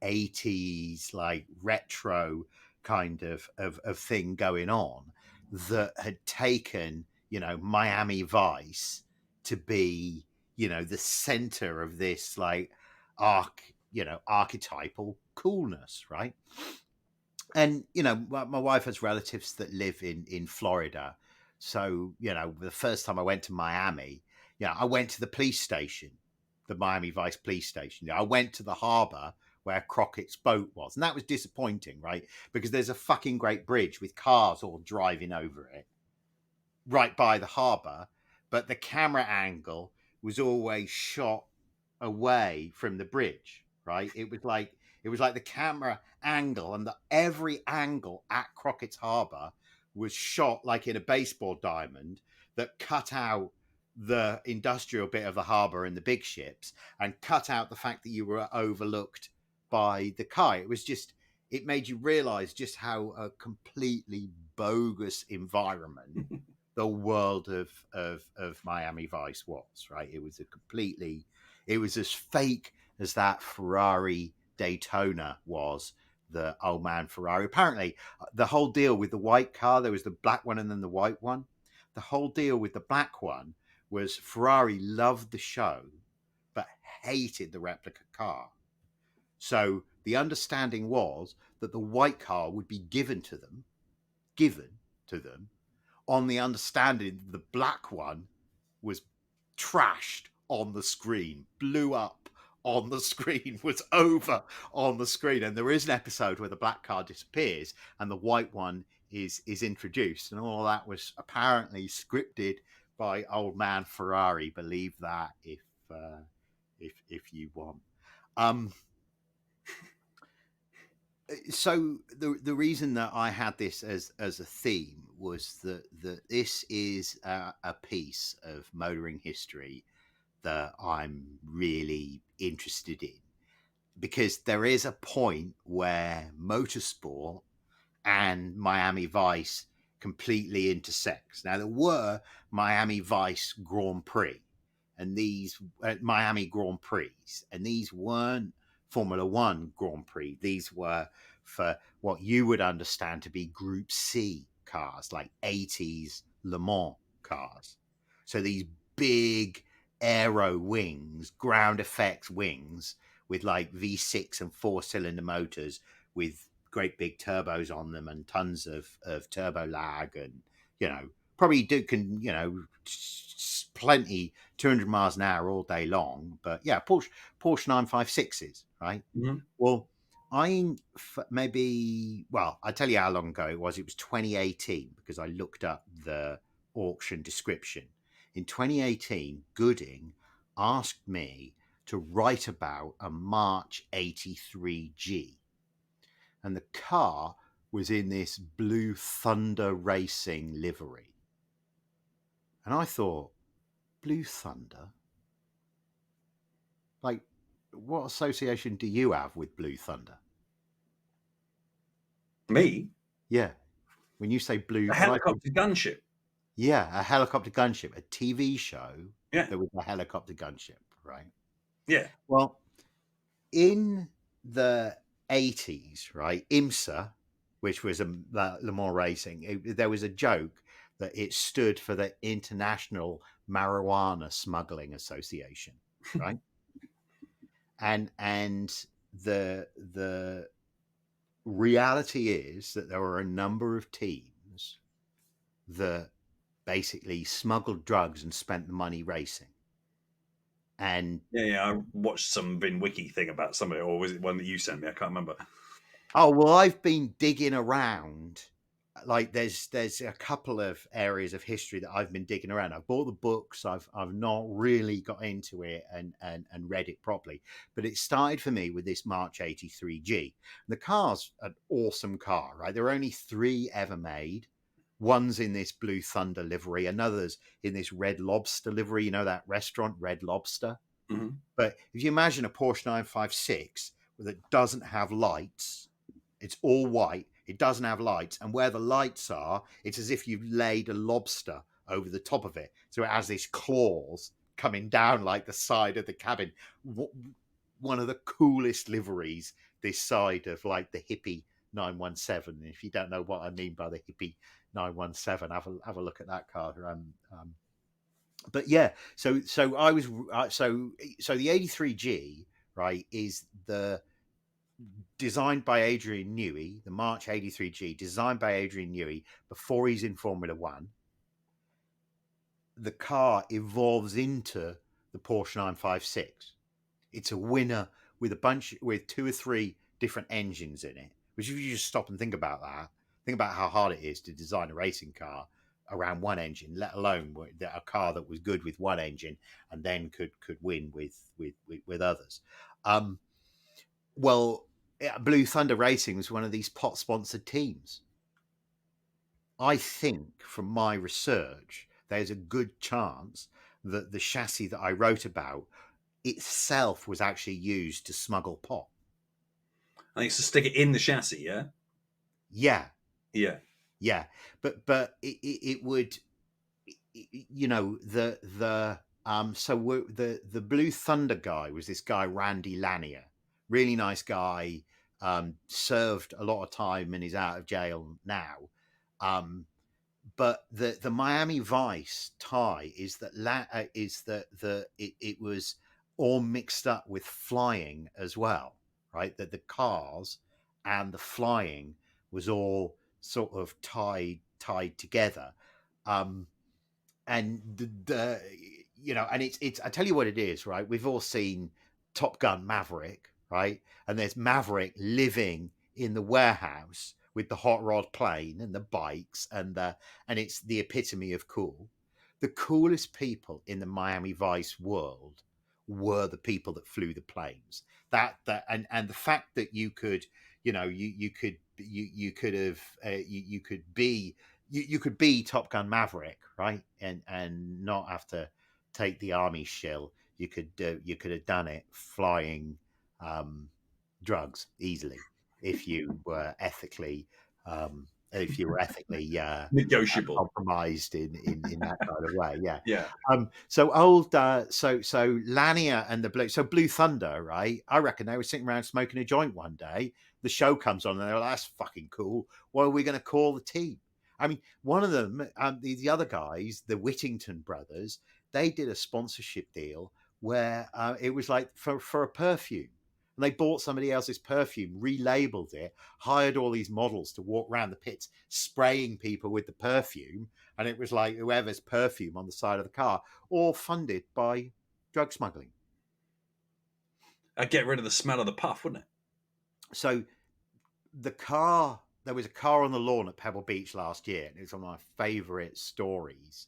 80s like retro kind of thing going on that had taken, you know, Miami Vice to be, you know, the center of this like archetypal coolness, right? And you know, my wife has relatives that live in Florida, so you know, the first time I went to Miami, yeah, I went to the police station, the Miami Vice police station. I went to the harbor where Crockett's boat was, and that was disappointing, right? Because there's a fucking great bridge with cars all driving over it, right by the harbor, but the camera angle was always shot away from the bridge, right? It was like the camera angle, and every angle at Crockett's Harbor was shot like in a baseball diamond that cut out the industrial bit of the harbor and the big ships and cut out the fact that you were overlooked by the Kai. It made you realize just how a completely bogus environment the world of Miami Vice was, right? It was as fake as that Ferrari Daytona was, the old man Ferrari. Apparently, the whole deal with the white car, there was the black one and then the white one. The whole deal with the black one was Ferrari loved the show, but hated the replica car. So the understanding was that the white car would be given to them, on the understanding the black one was trashed on the screen, blew up on the screen, was over on the screen. And there is an episode where the black car disappears and the white one is introduced. And all that was apparently scripted by old man Ferrari. Believe that if you want. So the reason that I had this as a theme was that this is a piece of motoring history that I'm really interested in, because there is a point where motorsport and Miami Vice completely intersects. Now, there were Miami Vice Grand Prix and these Miami Grand Prix, and these weren't Formula One Grand Prix. These were for what you would understand to be Group C cars, like 80s Le Mans cars. So these big aero wings, ground effects wings with like V6 and 4-cylinder motors with great big turbos on them and tons of turbo lag, and you know, probably can, you know, plenty 200 miles an hour all day long. But yeah, Porsche 956s, right? Mm-hmm. Well, I tell you how long ago it was. It was 2018, because I looked up the auction description. In 2018, Gooding asked me to write about a March 83G. And the car was in this blue Thunder Racing livery. And I thought, Blue Thunder? Like, what association do you have with Blue Thunder? Me? Yeah. When you say blue... A helicopter gunship. Yeah, a helicopter gunship. A TV show. Yeah. There was a helicopter gunship, right? Yeah. Well, in the 80s, right, IMSA, which was Le Mans Racing, there was a joke that it stood for the International Marijuana Smuggling Association, right? and the reality is that there were a number of teams that basically smuggled drugs and spent the money racing. And I watched some VinWiki thing about somebody, or was it one that you sent me? I can't remember. Oh, well, I've been digging around. Like there's a couple of areas of history that I've been digging around. I've bought the books. I've not really got into it and read it properly. But it started for me with this March 83G. The car's an awesome car, right? There are only 3 ever made. One's in this Blue Thunder livery. Another's in this Red Lobster livery. You know that restaurant, Red Lobster? Mm-hmm. But if you imagine a Porsche 956 that doesn't have lights, it's all white, it doesn't have lights, and where the lights are, it's as if you've laid a lobster over the top of it. So it has these claws coming down like the side of the cabin. One of the coolest liveries this side of like the hippie 917. If you don't know what I mean by the hippie 917, have a look at that car. But yeah, so I was so the 83G, right, is the designed by Adrian Newey, the March 83G, designed by Adrian Newey before he's in Formula One. The car evolves into the Porsche 956. It's a winner with two or three different engines in it, which if you just stop and think about how hard it is to design a racing car around one engine, let alone a car that was good with one engine and then could win with others. Well, Blue Thunder Racing was one of these pot sponsored teams. I think from my research, there's a good chance that the chassis that I wrote about itself was actually used to smuggle pot. I think it's to stick it in the chassis, yeah? Yeah. But it would, you know, the Blue Thunder guy was this guy, Randy Lanier, really nice guy, served a lot of time and is out of jail now. But the Miami Vice tie is that it was all mixed up with flying as well, right? That the cars and the flying was all sort of tied together, and the you know, and it's I tell you what it is, right? We've all seen Top Gun Maverick, right? And there's Maverick living in the warehouse with the hot rod plane and the bikes and it's the epitome of cool. The coolest people in the Miami Vice world were the people that flew the planes. And the fact that you could, you know, you could be Top Gun Maverick, right? And not have to take the army shill. You could have done it flying drugs easily if you were ethically negotiable, compromised in that kind of way. Yeah. So Lanier and Blue Thunder, right? I reckon they were sitting around smoking a joint one day. The show comes on and they're like, "That's fucking cool. What are we going to call the team?" I mean, one of them, the other guys, the Whittington brothers, they did a sponsorship deal where it was like for a perfume. And they bought somebody else's perfume, relabeled it, hired all these models to walk around the pits spraying people with the perfume. And it was like whoever's perfume on the side of the car, all funded by drug smuggling. I'd get rid of the smell of the puff, wouldn't it? So there was a car on the lawn at Pebble Beach last year. And it was one of my favorite stories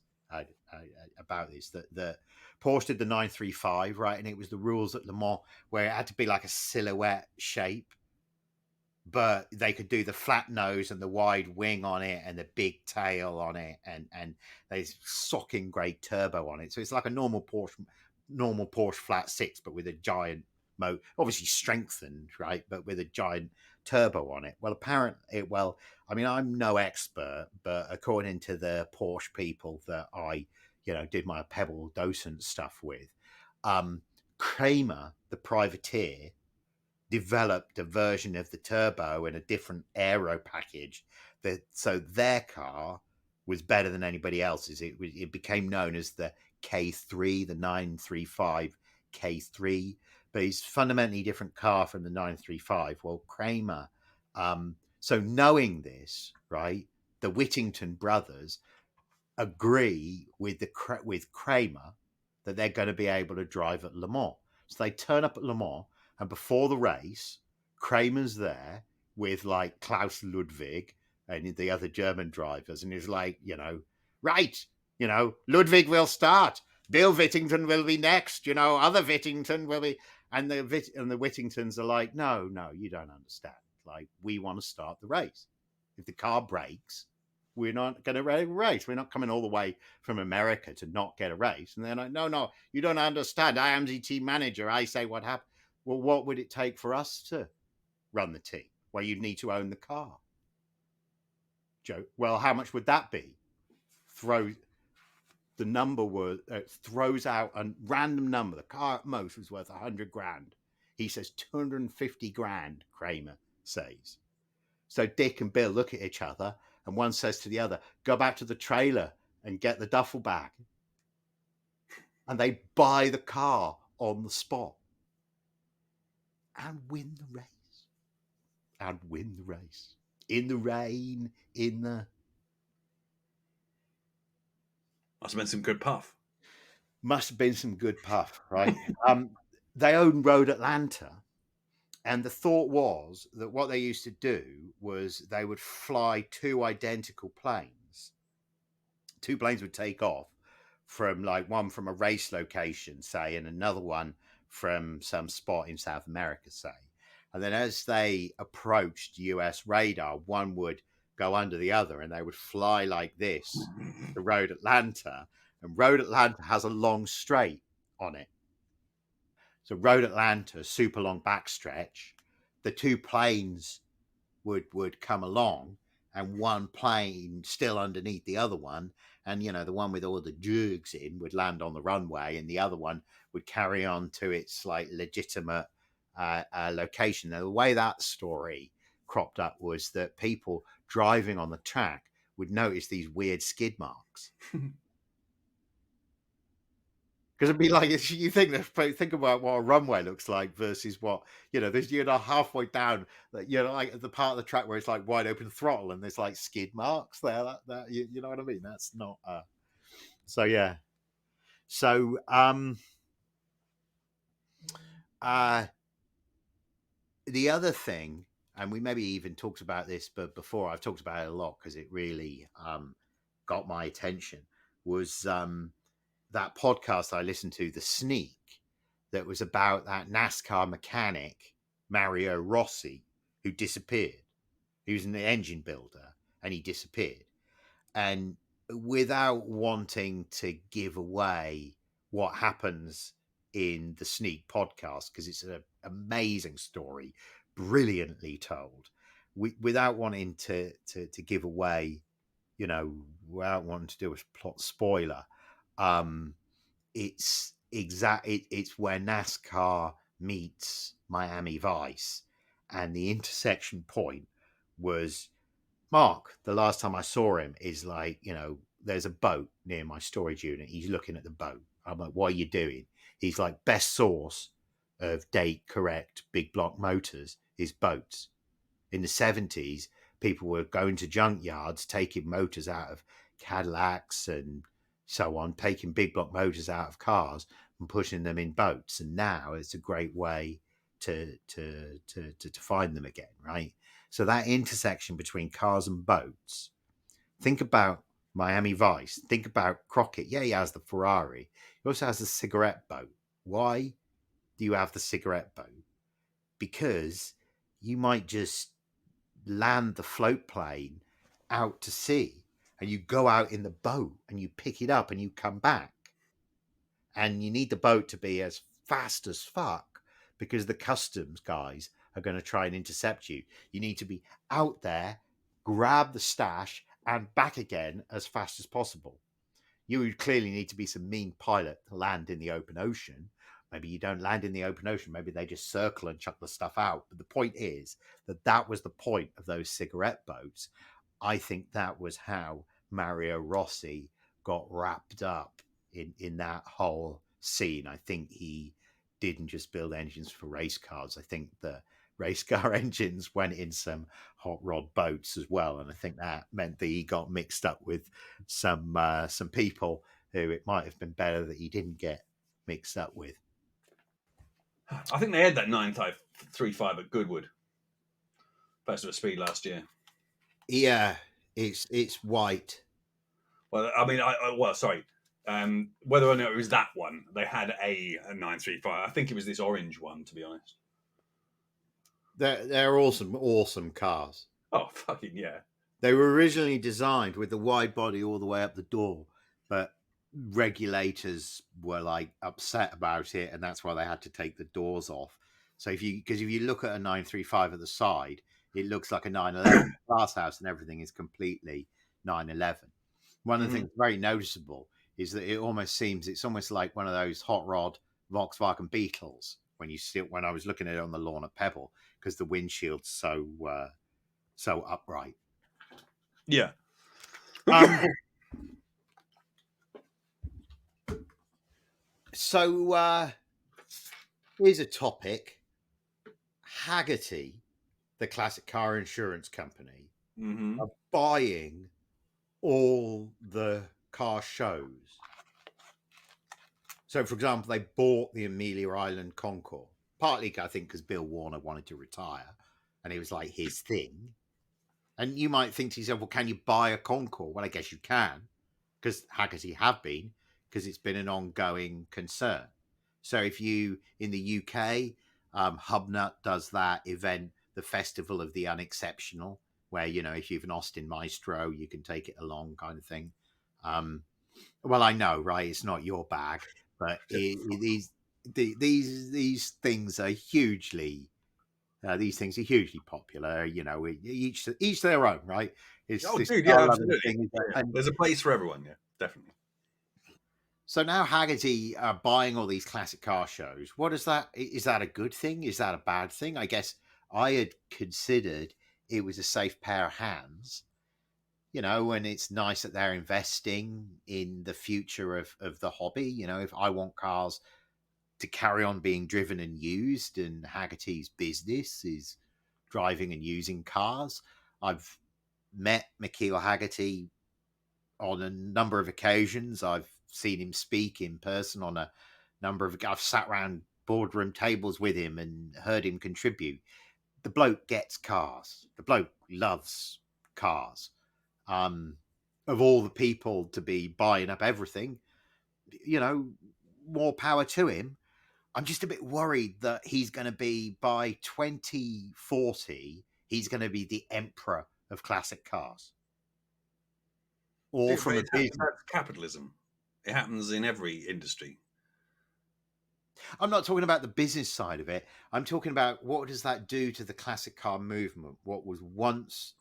about this, that Porsche did the 935, right? And it was the rules at Le Mans where it had to be like a silhouette shape, but they could do the flat nose and the wide wing on it and the big tail on it, and there's socking grade turbo on it. So it's like a normal Porsche flat six, but with a giant obviously strengthened, right? But with a giant turbo on it. Well, apparently, I mean, I'm no expert, but according to the Porsche people that I, you know, did my Pebble docent stuff with, Kremer, the privateer, developed a version of the turbo and a different aero package so their car was better than anybody else's. It became known as the K3, the 935 K3, but it's a fundamentally different car from the 935. Well, Kremer, so knowing this, right, the Whittington brothers agree with Kremer that they're going to be able to drive at Le Mans. So they turn up at Le Mans, and before the race, Kremer's there with like Klaus Ludwig and the other German drivers, and he's like, you know, right, you know, Ludwig will start, Bill Whittington will be next, you know, other Whittington will be, and the Whittingtons are like, no, you don't understand. Like, we want to start the race. If the car breaks, we're not going to race. We're not coming all the way from America to not get a race. And they're like, no, you don't understand. I am the team manager. I say what happened. Well, what would it take for us to run the team? Well, you'd need to own the car. Joe, well, how much would that be? the number was throws out a random number. The car at most was worth 100 grand. He says 250 grand, Kremer says. So Dick and Bill look at each other, and one says to the other, go back to the trailer and get the duffel bag. And they buy the car on the spot and win the race. And win the race. In the rain, in the... Must have been some good puff. Must have been some good puff, right? They own Road Atlanta. And the thought was that what they used to do was they would fly two identical planes. Two planes would take off from like one from a race location, say, and another one from some spot in South America, say. And then as they approached US radar, one would go under the other and they would fly like this to Road Atlanta. And Road Atlanta has a long straight on it. So Road Atlanta, super long backstretch. The two planes would come along and one plane still underneath the other one. And, you know, the one with all the jugs in would land on the runway and the other one would carry on to its like legitimate location. Now, the way that story cropped up was that people driving on the track would notice these weird skid marks. Because it'd be like, you think about what a runway looks like versus what, you know, there's, you know, halfway down, you know, like the part of the track where it's like wide open throttle and there's like skid marks there. That you know what I mean? That's not, so yeah. So, the other thing, and we maybe even talked about this, but before I've talked about it a lot because it really got my attention, was that podcast I listened to, The Sneak, that was about that NASCAR mechanic, Mario Rossi, who disappeared. He was an engine builder and he disappeared. And without wanting to give away what happens in the Sneak podcast, because it's an amazing story, brilliantly told, without wanting to give away, you know, without wanting to do a plot spoiler, it's where NASCAR meets Miami Vice, and the intersection point was, Mark, the last time I saw him is like, you know, there's a boat near my storage unit. He's looking at the boat. I'm like, what are you doing? He's like, best source of date correct big block motors is boats. In the 70s, people were going to junkyards, taking motors out of Cadillacs and so on, taking big block motors out of cars and pushing them in boats. And now it's a great way to find them again, right? So that intersection between cars and boats, think about Miami Vice, think about Crocket. Yeah, he has the Ferrari. He also has the cigarette boat. Why do you have the cigarette boat? Because you might just land the float plane out to sea and you go out in the boat and you pick it up and you come back. And you need the boat to be as fast as fuck because the customs guys are going to try and intercept you. You need to be out there, grab the stash, and back again as fast as possible. You would clearly need to be some mean pilot to land in the open ocean. Maybe you don't land in the open ocean. Maybe they just circle and chuck the stuff out. But the point is that was the point of those cigarette boats. I think that was how Mario Rossi got wrapped up in that whole scene. I think he didn't just build engines for race cars. I think the race car engines went in some hot rod boats as well. And I think that meant that he got mixed up with some people who it might have been better that he didn't get mixed up with. I think they had that 935 at Goodwood Festival of Speed last year. Yeah, it's white. Well, I mean, whether or not it was that one, they had a 935. I think it was this orange one, to be honest. They're awesome cars. Oh, fucking yeah. They were originally designed with the wide body all the way up the door, but regulators were like upset about it, and that's why they had to take the doors off. So if you look at a 935 at the side, it looks like a 911 glass house, and everything is completely 911. One of the things very noticeable is that it almost seems it's almost like one of those hot rod Volkswagen Beetles when I was looking at it on the lawn at Pebble, because the windshield's so upright. Yeah. So here's a topic. Haggerty, the classic car insurance company, Mm-hmm. are buying all the car shows. So, for example, they bought the Amelia Island Concours, partly, I think, because Bill Warner wanted to retire, and it was like his thing. And you might think to yourself, well, can you buy a Concours? Well, I guess you can, because Haggerty have been, because it's been an ongoing concern. So if you, in the UK, Hubnut does that event, the Festival of the Unexceptional, where, you know, if you have an Austin Maestro, you can take it along, kind of thing. Well, I know, right? It's not your bag, but these things are hugely popular. You know, each their own, right? It's dude, yeah, absolutely. There's a place for everyone, yeah, definitely. So now Haggerty are buying all these classic car shows. What is that? Is that a good thing? Is that a bad thing? I guess I had considered it was a safe pair of hands, you know, and it's nice that they're investing in the future of the hobby. You know, if I want cars to carry on being driven and used, and Haggerty's business is driving and using cars. I've met McKeel Haggerty on a number of occasions. I've seen him speak in person on a number of. I've sat around boardroom tables with him and heard him contribute. The bloke gets cars. The bloke loves cars. Of all the people to be buying up everything, you know, more power to him. I'm just a bit worried that he's going to be, by 2040, he's going to be the emperor of classic cars. All from a business. That's capitalism. It happens in every industry. I'm not talking about the business side of it. I'm talking about what does that do to the classic car movement? What was once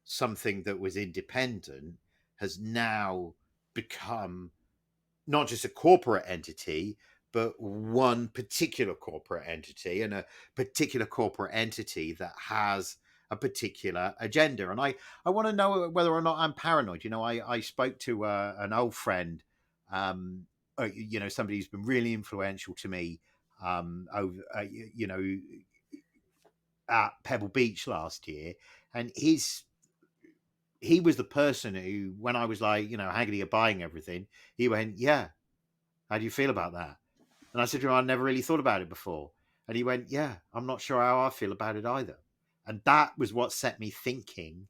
something that was independent has now become not just a corporate entity, but one particular corporate entity, and a particular corporate entity that has a particular agenda. And I want to know whether or not I'm paranoid. You know, I spoke to an old friend, you know, somebody who's been really influential to me over, you know, at Pebble Beach last year. And he was the person who, when I was like, you know, Haggerty are buying everything, he went, yeah, how do you feel about that? And I said to him, I'd never really thought about it before. And he went, yeah, I'm not sure how I feel about it either. And that was what set me thinking,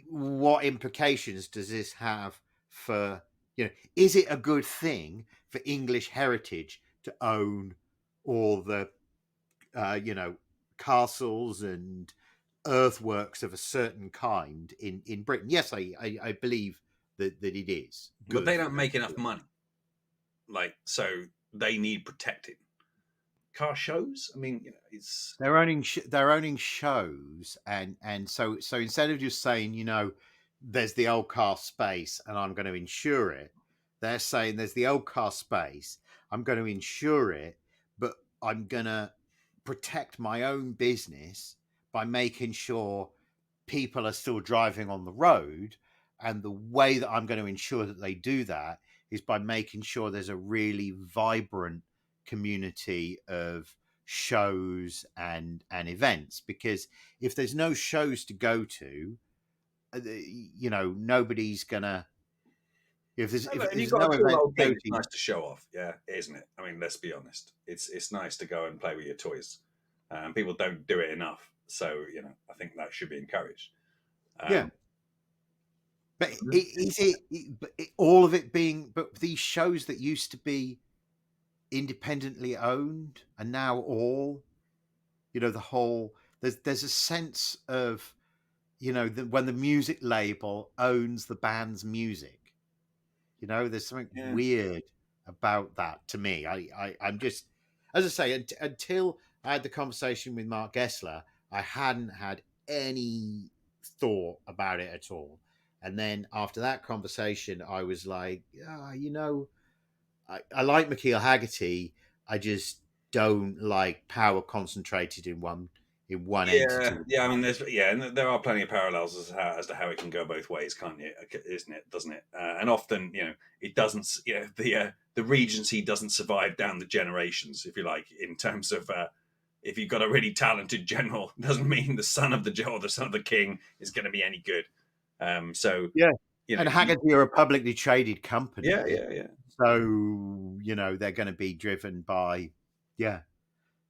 what implications does this have for, you know, is it a good thing for English heritage to own all the, you know, castles and earthworks of a certain kind in Britain? Yes, I believe that it is good. But they don't make enough money. Like, so they need protecting. Car shows, I mean, you know, it's they're owning shows, and so instead of just saying, you know, there's the old car space and I'm going to insure it, they're saying there's the old car space, I'm going to insure it, but I'm going to protect my own business by making sure people are still driving on the road. And the way that I'm going to ensure that they do that is by making sure there's a really vibrant community of shows and events. Because if there's no shows to go to, you know, nobody's gonna. If there's no event to go to, it's nice to show off, yeah, isn't it? I mean, let's be honest. It's nice to go and play with your toys. People don't do it enough, so you know, I think that should be encouraged. Yeah. But is it all of it being? But these shows that used to be independently owned and now all, you know, the whole. There's a sense of, you know, when the music label owns the band's music. You know, there's something weird about that to me. I'm just, as I say, until I had the conversation with Mark Gessler, I hadn't had any thought about it at all. And then after that conversation, I was like, I like McKeel Haggerty. I just don't like power concentrated in one entity. Yeah. I mean, and there are plenty of parallels as to how it can go both ways, can't you? Isn't it? Doesn't it? And often, it doesn't. The Regency doesn't survive down the generations, if you like, in terms of. If you've got a really talented general, doesn't mean the son of the or the son of the king is going to be any good. So yeah, and Haggerty are a publicly traded company. Yeah. So they're going to be driven by, yeah,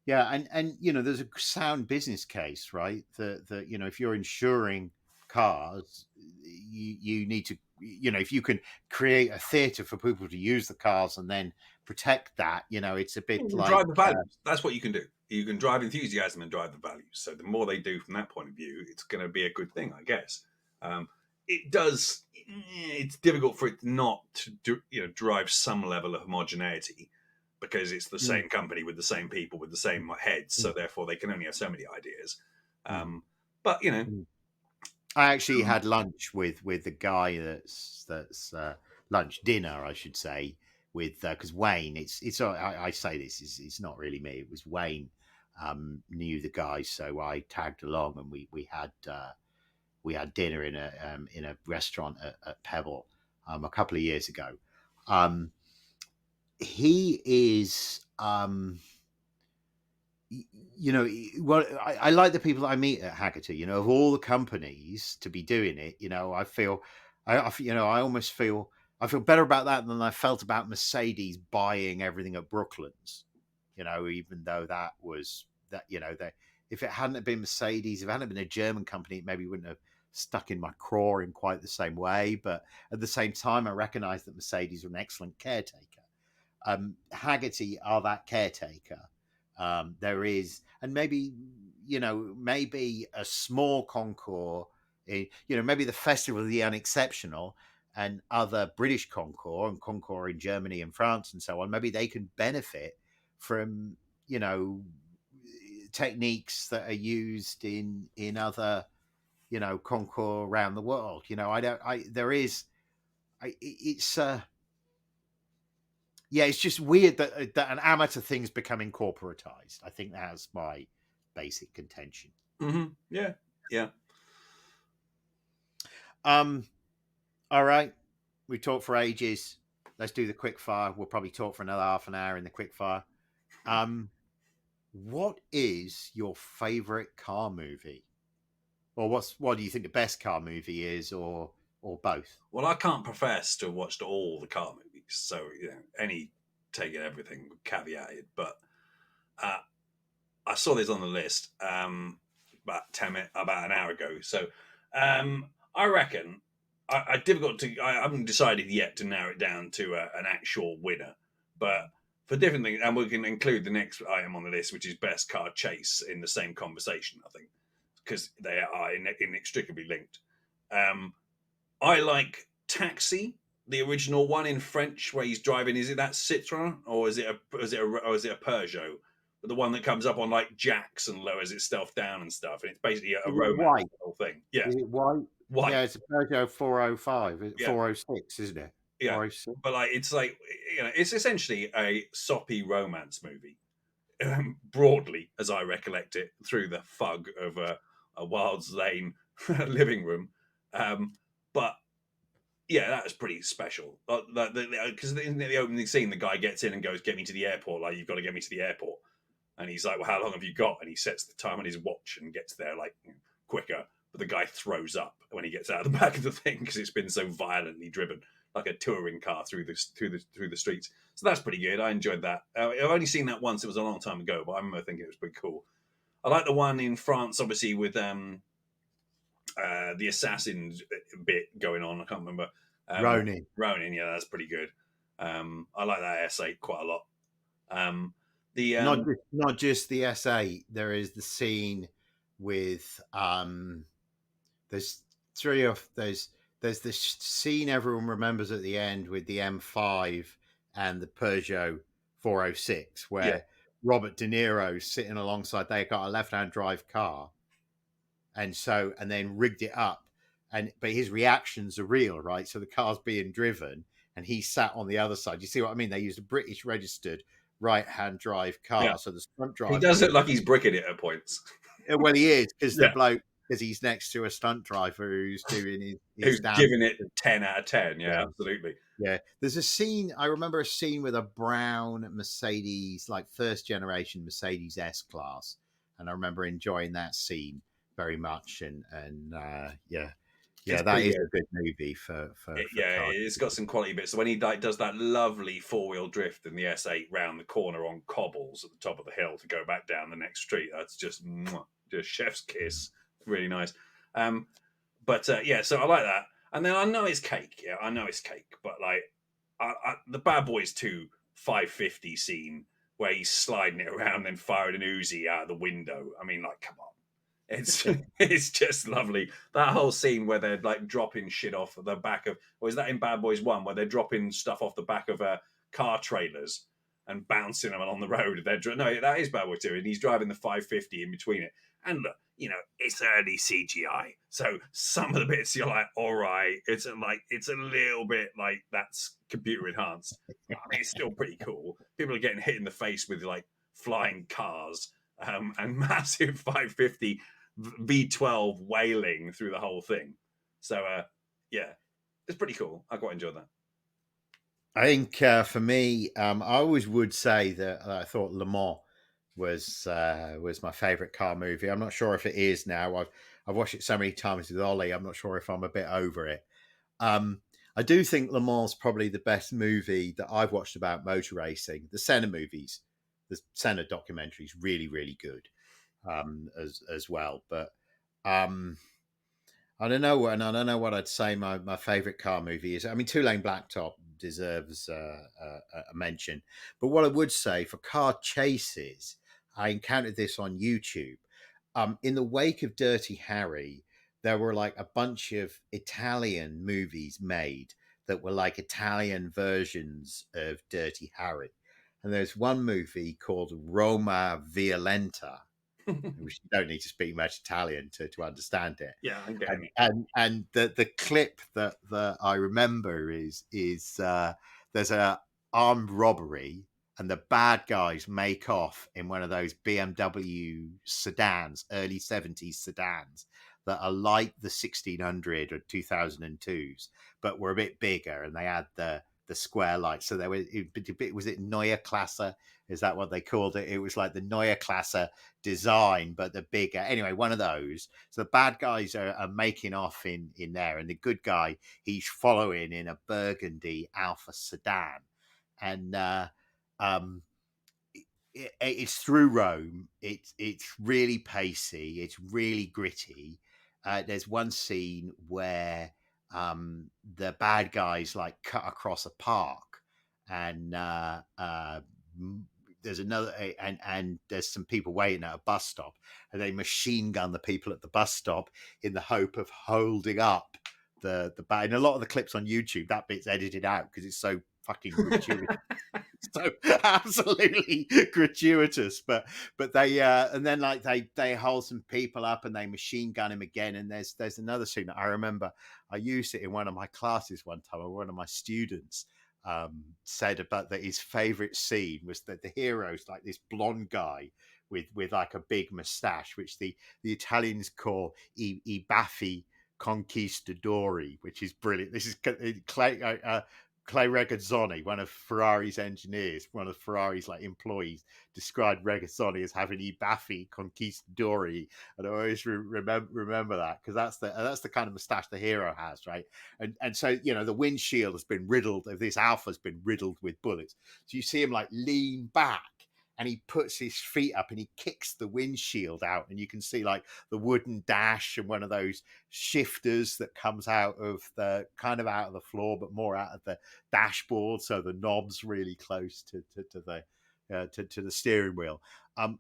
and there's a sound business case, right? That if you're insuring cars, you need to, if you can create a theatre for people to use the cars and then protect that, it's a bit like drive the values. That's what you can do. You can drive enthusiasm and drive the values. So the more they do from that point of view, it's going to be a good thing, I guess. It does. It's difficult for it not to drive some level of homogeneity, because it's the same company with the same people with the same heads. So therefore, they can only have so many ideas. But I actually had lunch with the guy that's dinner, I should say, with because Wayne. I say this it's not really me. It was Wayne. Knew the guy, so I tagged along, and we had dinner in a restaurant at Pebble a couple of years ago. He is, I like the people that I meet at Haggerty. Of all the companies to be doing it, I feel, I almost feel I feel better about that than I felt about Mercedes buying everything at Brooklands. Even though that was that, if it hadn't been Mercedes, if it hadn't been a German company, it maybe wouldn't have stuck in my craw in quite the same way. But at the same time, I recognize that Mercedes are an excellent caretaker. Haggerty are that caretaker. There is, and maybe a small concours, maybe the Festival of the Unexceptional and other British concours and concours in Germany and France and so on. Maybe they can benefit from techniques that are used in other concours around the world. It's just weird that an amateur thing's becoming corporatized. I think that's my basic contention. Mm-hmm. Yeah. All right. We talked for ages. Let's do the quick fire. We'll probably talk for another half an hour in the quick fire. What is your favorite car movie? Or what do you think the best car movie is, or both? Well, I can't profess to have watched all the car movies, so any taking everything caveated. But I saw this on the list about an hour ago. So I reckon I haven't decided yet to narrow it down to an actual winner, but for different things, and we can include the next item on the list, which is best car chase, in the same conversation, I think, because they are inextricably linked. I like Taxi, the original one in French, where he's driving. Is it that Citroen, or is it a Peugeot? But the one that comes up on like jacks and lowers itself down and stuff, and it's basically a romance whole thing. Yeah, is it white? White. Yeah, it's a Peugeot 405, 406, isn't it? Yeah, 406. But it's essentially a soppy romance movie, broadly as I recollect it, through the fug of a Wilds Lane living room. But yeah, that was pretty special. Because in the opening scene, the guy gets in and goes, "Get me to the airport." Like, "You've got to get me to the airport." And he's like, "Well, how long have you got?" And he sets the time on his watch and gets there quicker. But the guy throws up when he gets out of the back of the thing because it's been so violently driven, like a touring car through the streets. So that's pretty good. I enjoyed that. I've only seen that once. It was a long time ago, but I remember thinking it was pretty cool. I like the one in France, obviously, with the assassin bit going on. I can't remember. Ronin, yeah, that's pretty good. I like that S8 quite a lot. Not just the S8. There is the scene with there's this scene everyone remembers at the end with the M5 and the Peugeot 406, where Robert De Niro's sitting alongside. They got a left-hand drive car, and then rigged it up, but his reactions are real, right? So the car's being driven and he sat on the other side. You see what I mean? They used a British registered right-hand drive car. Yeah. So the front driver. He does look like he's bricking it at points. Well, he is, because Yeah. the bloke, because he's next to a stunt driver who's doing his Who's damage. giving it 10 out of 10. Yeah, absolutely. Yeah. There's a scene, I remember a scene with a brown Mercedes, like first generation Mercedes S-Class. And I remember enjoying that scene very much. And yeah, It's that pretty is good. a good movie for Yeah, cars. it's got some quality bits. So when he like does that lovely four-wheel drift in the S8 round the corner on cobbles at the top of the hill to go back down the next street, that's just chef's kiss. Really nice. But yeah, so I like that. And then I know it's cake. Yeah, I know it's cake. But like the Bad Boys 2 550 scene where he's sliding it around and firing an Uzi out of the window. I mean, like, come on. It's just lovely. That whole scene where they're like dropping shit off the back of, or is that in Bad Boys 1 where they're dropping stuff off the back of car trailers and bouncing them along the road? No, that is Bad Boys 2, and he's driving the 550 in between it. And look, it's early CGI, so some of the bits you're like, all right, it's a little bit like that's computer enhanced. I mean, it's still pretty cool. People are getting hit in the face with like flying cars and massive 550 V12 wailing through the whole thing. So yeah, it's pretty cool. I quite enjoyed that. I think for me, I always would say that I thought Le Mans was my favorite car movie. I'm not sure if it is now. I've watched it so many times with Ollie. I'm not sure if I'm a bit over it. I do think Le Mans is probably the best movie that I've watched about motor racing. The Senna movies, the Senna documentary is really, really good as well. But I don't know, and I don't know what I'd say my favorite car movie is. I mean, Lane Blacktop deserves a mention. But what I would say for car chases, I encountered this on YouTube. In the wake of Dirty Harry, there were like a bunch of Italian movies made that were like Italian versions of Dirty Harry. And there's one movie called Roma Violenta, which you don't need to speak much Italian to understand it. Yeah, I'm getting it. And the clip that I remember is there's a armed robbery and the bad guys make off in one of those BMW sedans, early 70s sedans that are like the 1600 or 2002s, but were a bit bigger, and they had the square lights. So there was it Neue Klasse? Is that what they called it? It was like the Neue Klasse design, but the bigger. Anyway, one of those. So the bad guys are making off in there, and the good guy, he's following in a burgundy Alfa sedan, and it's through Rome. It's really pacey. It's really gritty. There's one scene where the bad guys like cut across a park, and there's another, and there's some people waiting at a bus stop, and they machine gun the people at the bus stop in the hope of holding up the bad. And a lot of the clips on YouTube, that bit's edited out because it's so fucking gratuitous. So absolutely gratuitous, but they and then like they hold some people up and they machine gun him again. And there's another scene that I remember I used it in one of my classes one time, or one of my students said about that his favorite scene was that the hero's like this blonde guy with like a big mustache, which the Italians call I baffi conquistadori, which is brilliant. This is Clay Regazzoni, one of Ferrari's engineers, one of Ferrari's like employees, described Regazzoni as having I baffi conquistadori, and I always remember that because that's the kind of moustache the hero has, right? And so the windshield has been riddled. This Alpha's been riddled with bullets, so you see him like lean back. And he puts his feet up and he kicks the windshield out, and you can see like the wooden dash and one of those shifters that comes out of the floor, but more out of the dashboard. So the knob's really close to the steering wheel.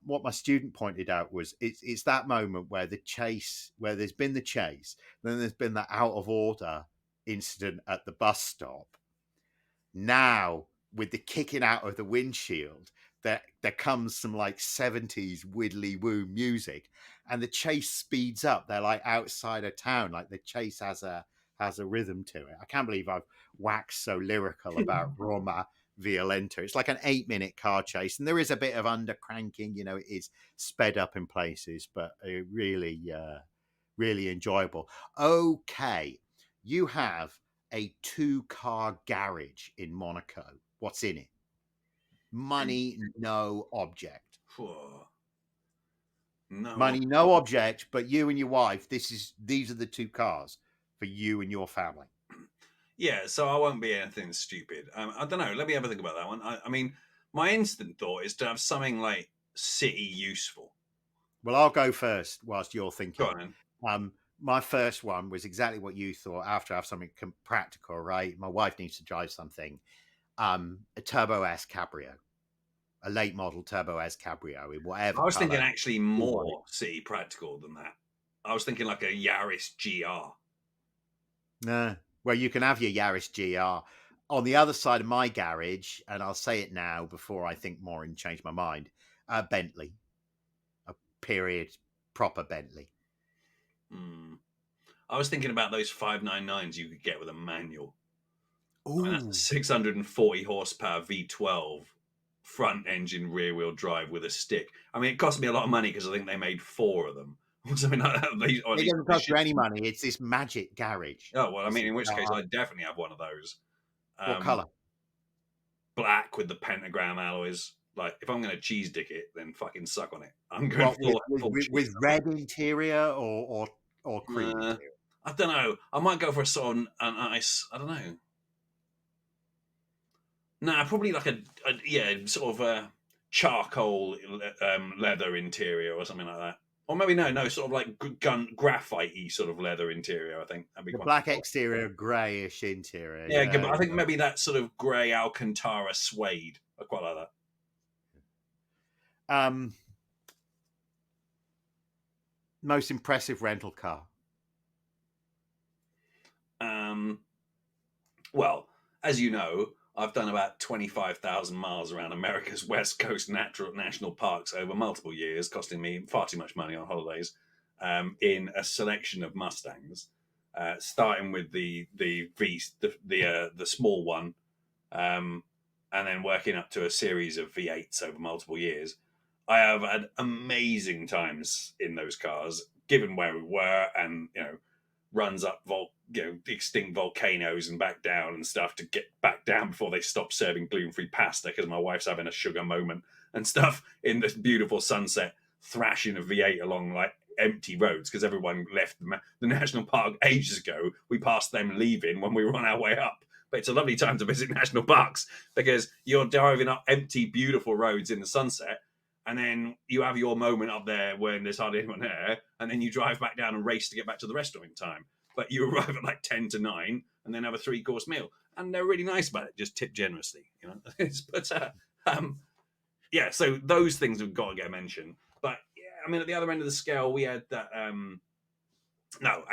What my student pointed out was it's that moment where there's been the chase, then there's been the out of order incident at the bus stop. Now with the kicking out of the windshield, there comes some like 70s widdly woo music, and the chase speeds up. They're like outside of town, like the chase has a rhythm to it. I can't believe I've waxed so lyrical about Roma Violenta. It's like an 8-minute car chase, and there is a bit of under cranking. You know, it is sped up in places, but really, really enjoyable. Okay, you have a 2-car garage in Monaco. What's in it? Money, no object. No Money, no object, but you and your wife, these are the 2 cars for you and your family. Yeah, so I won't be anything stupid. I don't know. Let me have a think about that one. I mean, my instant thought is to have something like city useful. Well, I'll go first whilst you're thinking. Go on, then. My first one was exactly what you thought. After I have something practical, right? My wife needs to drive something. A Turbo S Cabrio, a late model Turbo S Cabrio in whatever. I was thinking actually more city practical than that. I was thinking like a Yaris GR. No, well, you can have your Yaris GR. On the other side of my garage, and I'll say it now before I think more and change my mind, Bentley, a period proper Bentley. I was thinking about those 599s you could get with a manual. Ooh. I mean, that's a 640 horsepower V12 front engine rear wheel drive with a stick. I mean, it cost me a lot of money because I think they made 4 of them or something like that. It doesn't cost you any money. It's this magic garage. Oh, well, I mean, in which case I definitely have one of those. What colour? Black with the pentagram alloys. Like, if I'm going to cheese dick it, then fucking suck on it. I'm going with red interior or cream interior? I don't know. I might go for a sort of a nice, I don't know. Nah, probably like a sort of a charcoal leather interior or something like that. Or maybe no, sort of like graphite-y sort of leather interior, I think. That'd be quite black cool. Exterior, greyish interior. Yeah, but I think maybe that sort of grey Alcantara suede. I quite like that. Most impressive rental car. Well, as you know, I've done about 25,000 miles around America's West Coast national parks over multiple years, costing me far too much money on holidays, in a selection of Mustangs, starting with the small one, and then working up to a series of V8s over multiple years. I have had amazing times in those cars, given where we were, and runs up extinct volcanoes and back down and stuff to get back down before they stop serving gluten-free pasta because my wife's having a sugar moment and stuff in this beautiful sunset, thrashing a V8 along like empty roads because everyone left the national park ages ago. We passed them leaving when we were on our way up. But it's a lovely time to visit national parks because you're driving up empty, beautiful roads in the sunset, and then you have your moment up there when there's hardly anyone there, and then you drive back down and race to get back to the restaurant in time. But you arrive at like 10 to 9 and then have a 3-course meal. And they're really nice about it. Just tip generously, But, yeah, so those things have got to get mentioned. But, yeah, I mean, at the other end of the scale, we had that... No.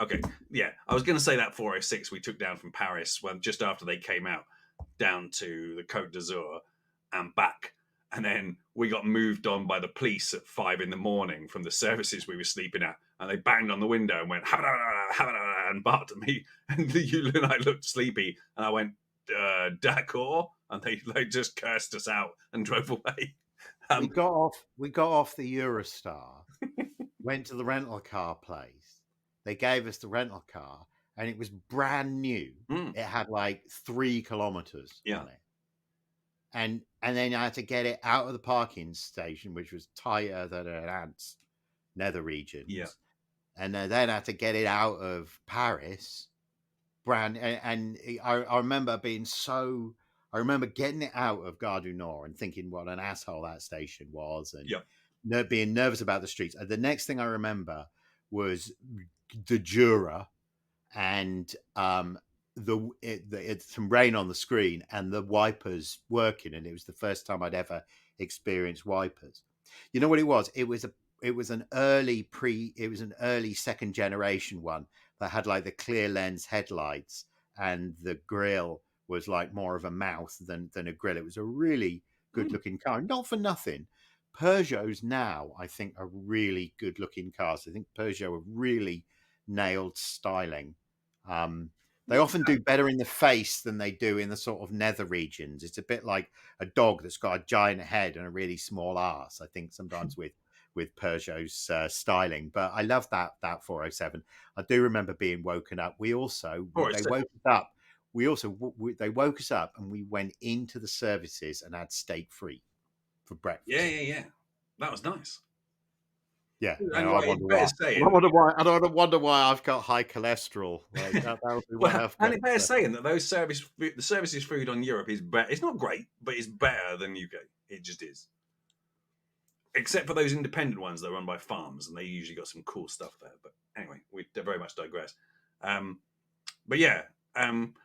Okay, yeah. I was going to say that 406 we took down from Paris just after they came out down to the Côte d'Azur and back. And then we got moved on by the police at 5 a.m. from the services we were sleeping at. And they banged on the window and went, and barked at me. And Yula and I looked sleepy. And I went, d'accord. And they just cursed us out and drove away. We got off the Eurostar, went to the rental car place. They gave us the rental car, and it was brand new. It had like 3 kilometers on it. And then I had to get it out of the parking station, which was tighter than an ant's nether regions. Yeah. And then I had to get it out of Paris. And I remember getting it out of Gare du Nord and thinking what an asshole that station was, and being nervous about the streets. And the next thing I remember was the Jura and it's some rain on the screen and the wipers working, and it was the first time I'd ever experienced wipers. You know what it was? It was an early second generation one that had like the clear lens headlights, and the grill was like more of a mouth than a grill. It was a really good looking car. Not for nothing. Peugeots now, I think, are really good looking cars. I think Peugeot have really nailed styling. They often do better in the face than they do in the sort of nether regions. It's a bit like a dog that's got a giant head and a really small ass, I think, sometimes with Peugeot's styling. But I love that 407. I do remember being woken up. They woke us up. They woke us up and we went into the services and had steak free for breakfast. Yeah. That was nice. Yeah, And no, I wonder why I've got high cholesterol. Like that would be well, and it bears saying that the services food on Europe is better. It's not great, but it's better than UK. It just is. Except for those independent ones that are run by farms, and they usually got some cool stuff there. But anyway, we very much digress. But yeah,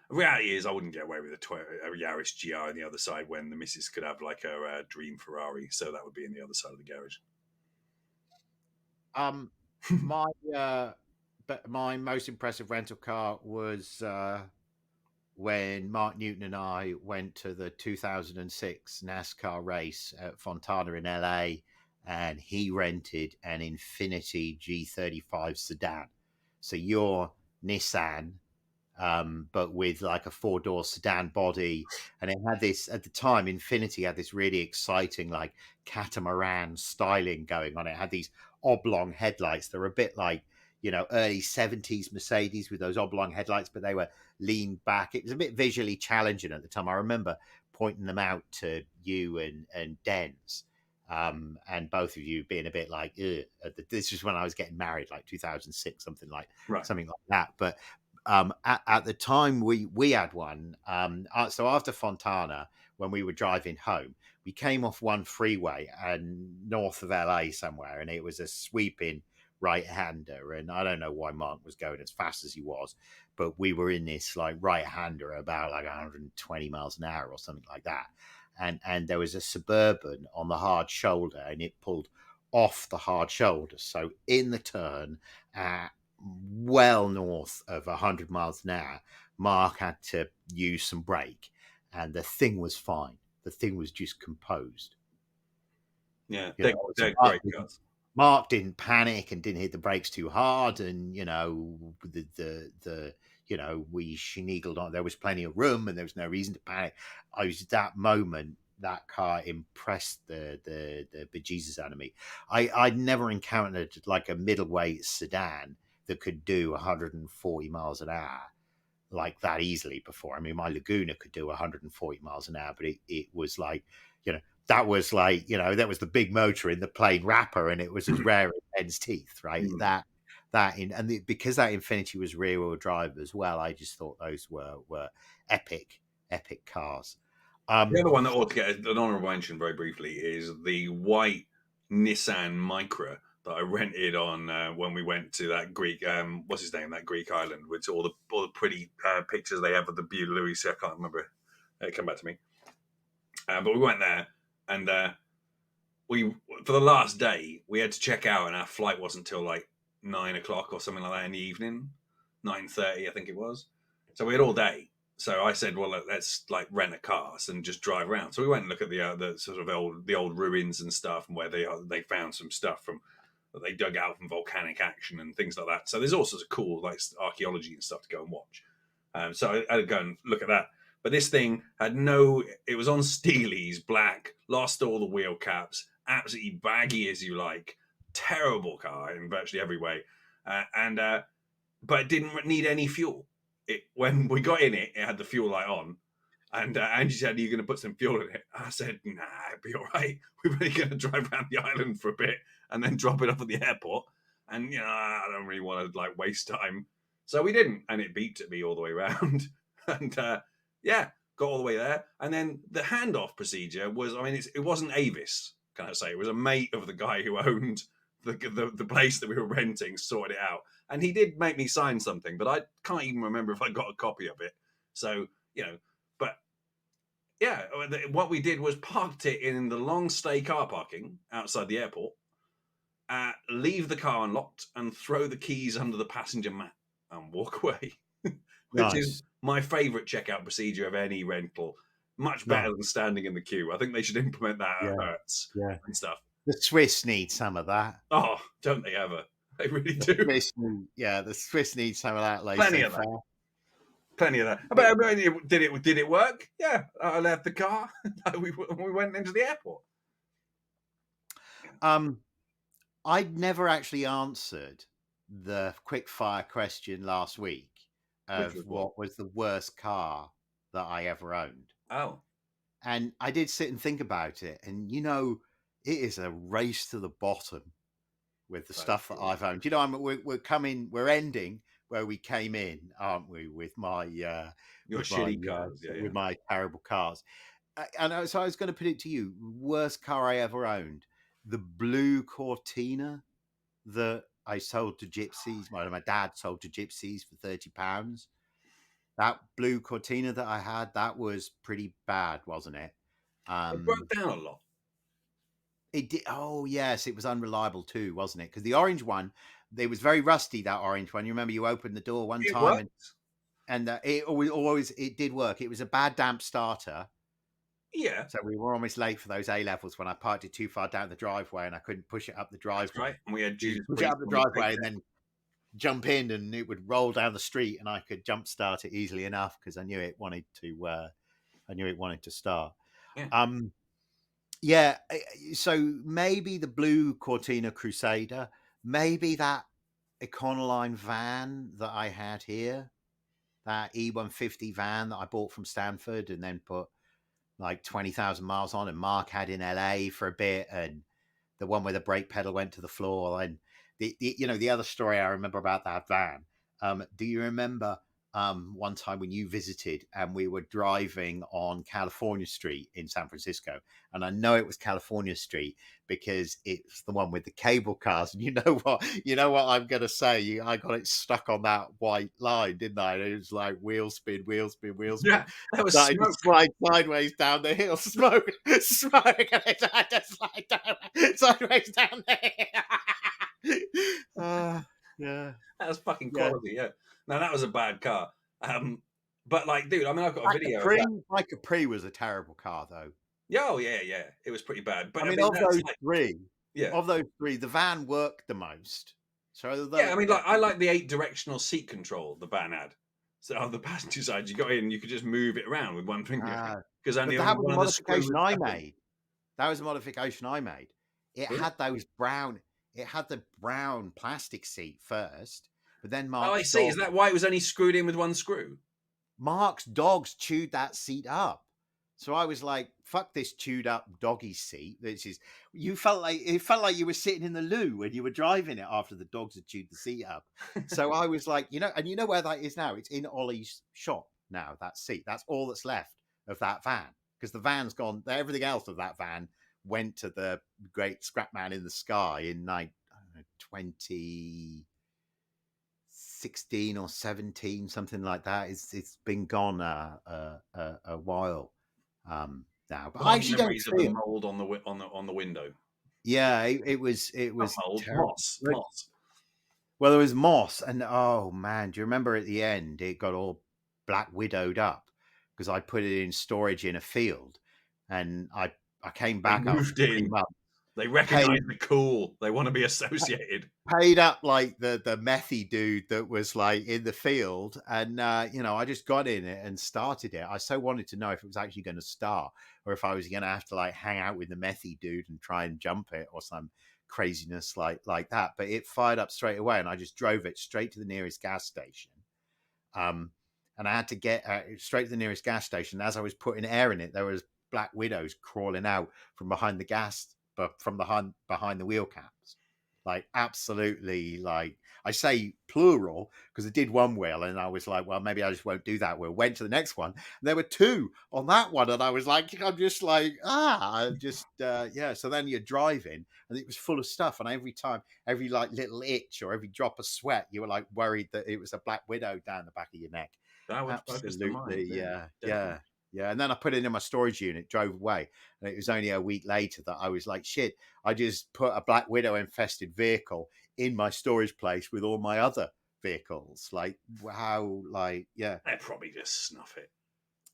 reality is I wouldn't get away with a Yaris GR on the other side when the missus could have like a dream Ferrari. So that would be in the other side of the garage. My most impressive rental car was when Mark Newton and I went to the 2006 NASCAR race at Fontana in LA, and he rented an Infiniti G35 sedan. So your Nissan, but with like a 4-door sedan body, and it had this, at the time, Infiniti had this really exciting like catamaran styling going on. It had these oblong headlights. They're a bit like, early 70s Mercedes with those oblong headlights, but they were leaned back. It was a bit visually challenging at the time. I remember pointing them out to you and Dens, and both of you being a bit like, ugh. This was when I was getting married, like 2006, something like that. But at the time we had one. So after Fontana, when we were driving home, we came off one freeway and north of LA somewhere, and it was a sweeping right-hander. And I don't know why Mark was going as fast as he was, but we were in this like right-hander about like 120 miles an hour or something like that. And there was a Suburban on the hard shoulder, and it pulled off the hard shoulder. So in the turn, well north of 100 miles an hour, Mark had to use some brake, and the thing was fine. The thing was just composed. Yeah, they're great cars. Mark didn't panic and didn't hit the brakes too hard, and we schneagled on. There was plenty of room, and there was no reason to panic. I was that moment. That car impressed the bejesus out of me. I'd never encountered like a middleweight sedan that could do 140 miles an hour like that easily before. I mean, my Laguna could do 140 miles an hour, but it was like, that was like, that was the big motor in the plain wrapper, and it was as rare as hen's teeth, right? Because that Infiniti was rear wheel drive as well, I just thought those were epic cars. The other one that ought to get an honourable mention very briefly is the white Nissan Micra that I rented on when we went to that Greek, what's his name, that Greek island, with all the pretty pictures they have of the Butte Louis. I can't remember. It come back to me. But we went there, and for the last day, we had to check out, and our flight wasn't until like 9 o'clock or something like that in the evening, 9:30, I think it was. So we had all day. So I said, well, let's like rent a car and just drive around. So we went and look at the sort of old ruins and stuff, and where they found some stuff that they dug out from volcanic action and things like that. So there's all sorts of cool like archaeology and stuff to go and watch. So I'd go and look at that. But this thing had it was on Steelies, black, lost all the wheel caps, absolutely baggy as you like, terrible car in virtually every way. But it didn't need any fuel. When we got in it had the fuel light on. And Angie said, are you going to put some fuel in it? I said, nah, it'll be all right. We're really going to drive around the island for a bit and then drop it off at the airport. And, I don't really want to like waste time. So we didn't. And it beeped at me all the way around. And got all the way there. And then the handoff procedure was, it wasn't Avis, can I say. It was a mate of the guy who owned the place that we were renting, sorted it out. And he did make me sign something, but I can't even remember if I got a copy of it. So, but yeah, what we did was parked it in the long stay car parking outside the airport, leave the car unlocked, and throw the keys under the passenger mat and walk away, which is my favourite checkout procedure of any rental. Much better than standing in the queue. I think they should implement that at Hertz and stuff. The Swiss need some of that. Oh, don't they ever? They really do. The Swiss need some of that. Plenty of that. Plenty of that. But did it work? Yeah, I left the car. we went into the airport. I'd never actually answered the quick fire question last week of what was the worst car that I ever owned. Oh. And I did sit and think about it. And, you know, it is a race to the bottom with the stuff that I've owned. You know, we're ending where we came in, aren't we, with my shitty cars, with my terrible cars. And so I was going to put it to you: worst car I ever owned, the blue Cortina that I sold to gypsies. My dad sold to gypsies for £30. That blue Cortina that I had, that was pretty bad, wasn't it? It broke down a lot. It did. Oh yes, it was unreliable too, wasn't it? Because the orange one, it was very rusty. That orange one. You remember you opened the door one time, and it did work. It was a bad damp starter. Yeah. So we were almost late for those A levels when I parked it too far down the driveway and I couldn't push it up the driveway. That's right. And we had push it up the driveway and then jump in, and it would roll down the street, and I could jump start it easily enough because I knew it wanted to start. Yeah. So maybe the blue Cortina Crusader, maybe that Econoline van that I had here, that E150 van that I bought from Stanford and then put like 20,000 miles on, and Mark had in LA for a bit, and the one where the brake pedal went to the floor. And the other story I remember about that van. Do you remember one time when you visited and we were driving on California Street in San Francisco? And I know it was California Street because it's the one with the cable cars. And you know what I'm going to say? I got it stuck on that white line, didn't I? It was like wheel spin. Yeah, that was smoke. Slide sideways down the hill, smoke, and I had to slide down, sideways down there. Yeah. That was fucking quality, yeah. Now that was a bad car. But like, dude, I mean, I've got a video. My Capri was a terrible car, though. Yeah, it was pretty bad. But I mean of those three, the van worked the most. So I mean, like, I like the 8-directional seat control the van had. So on the passenger side, you got in, you could just move it around with one finger. Because that was a modification I made. That was a modification I made. It had those brown. It had the brown plastic seat first, but then Mark's I see. Is that why it was only screwed in with one screw? Mark's dogs chewed that seat up. So I was like, fuck this chewed up doggy seat. It felt like you were sitting in the loo when you were driving it after the dogs had chewed the seat up. So I was like, and you know where that is now? It's in Ollie's shop now, that seat. That's all that's left of that van. Because the van's gone, everything else of that van went to the great Scrapman in the Sky in 2016 or 17, something like that. It's been gone a while now. But I actually don't see the mold on the window. Yeah, it was mold, moss. Well, there was moss, and oh man, do you remember at the end it got all black widowed up because I put it in storage in a field, and I came back. They moved in. They recognize the cool. They want to be associated. Paid up like the methy dude that was like in the field, and I just got in it and started it. I so wanted to know if it was actually going to start, or if I was going to have to like hang out with the methy dude and try and jump it, or some craziness like that. But it fired up straight away, and I just drove it straight to the nearest gas station. And I had to get straight to the nearest gas station. As I was putting air in it, there was black widows crawling out from behind the gas, but from behind the wheel caps. Like absolutely, like I say plural because I did one wheel and I was like, well, maybe I just won't do that wheel. Went to the next one. And there were two on that one, and I was like, I'm just like, So then you're driving, and it was full of stuff, and every like little itch or every drop of sweat, you were like worried that it was a black widow down the back of your neck. That would absolutely, yeah. And then I put it in my storage unit, drove away. And it was only a week later that I was like, shit, I just put a Black Widow infested vehicle in my storage place with all my other vehicles. Like, how, like, yeah. They'd probably just snuff it.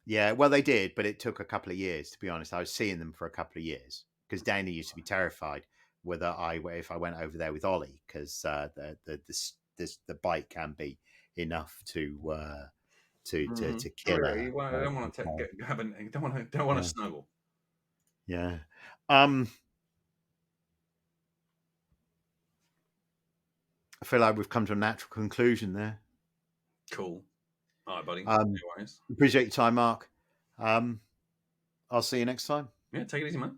Yeah, well, they did, but it took a couple of years, to be honest. I was seeing them for a couple of years because Dana used to be terrified if I went over there with Ollie, because the bike can be enough to kill I don't want to don't want to snuggle. Yeah. I feel like we've come to a natural conclusion there. Cool. All right, buddy. No worries. Appreciate your time, Mark. I'll see you next time. Yeah, take it easy, man.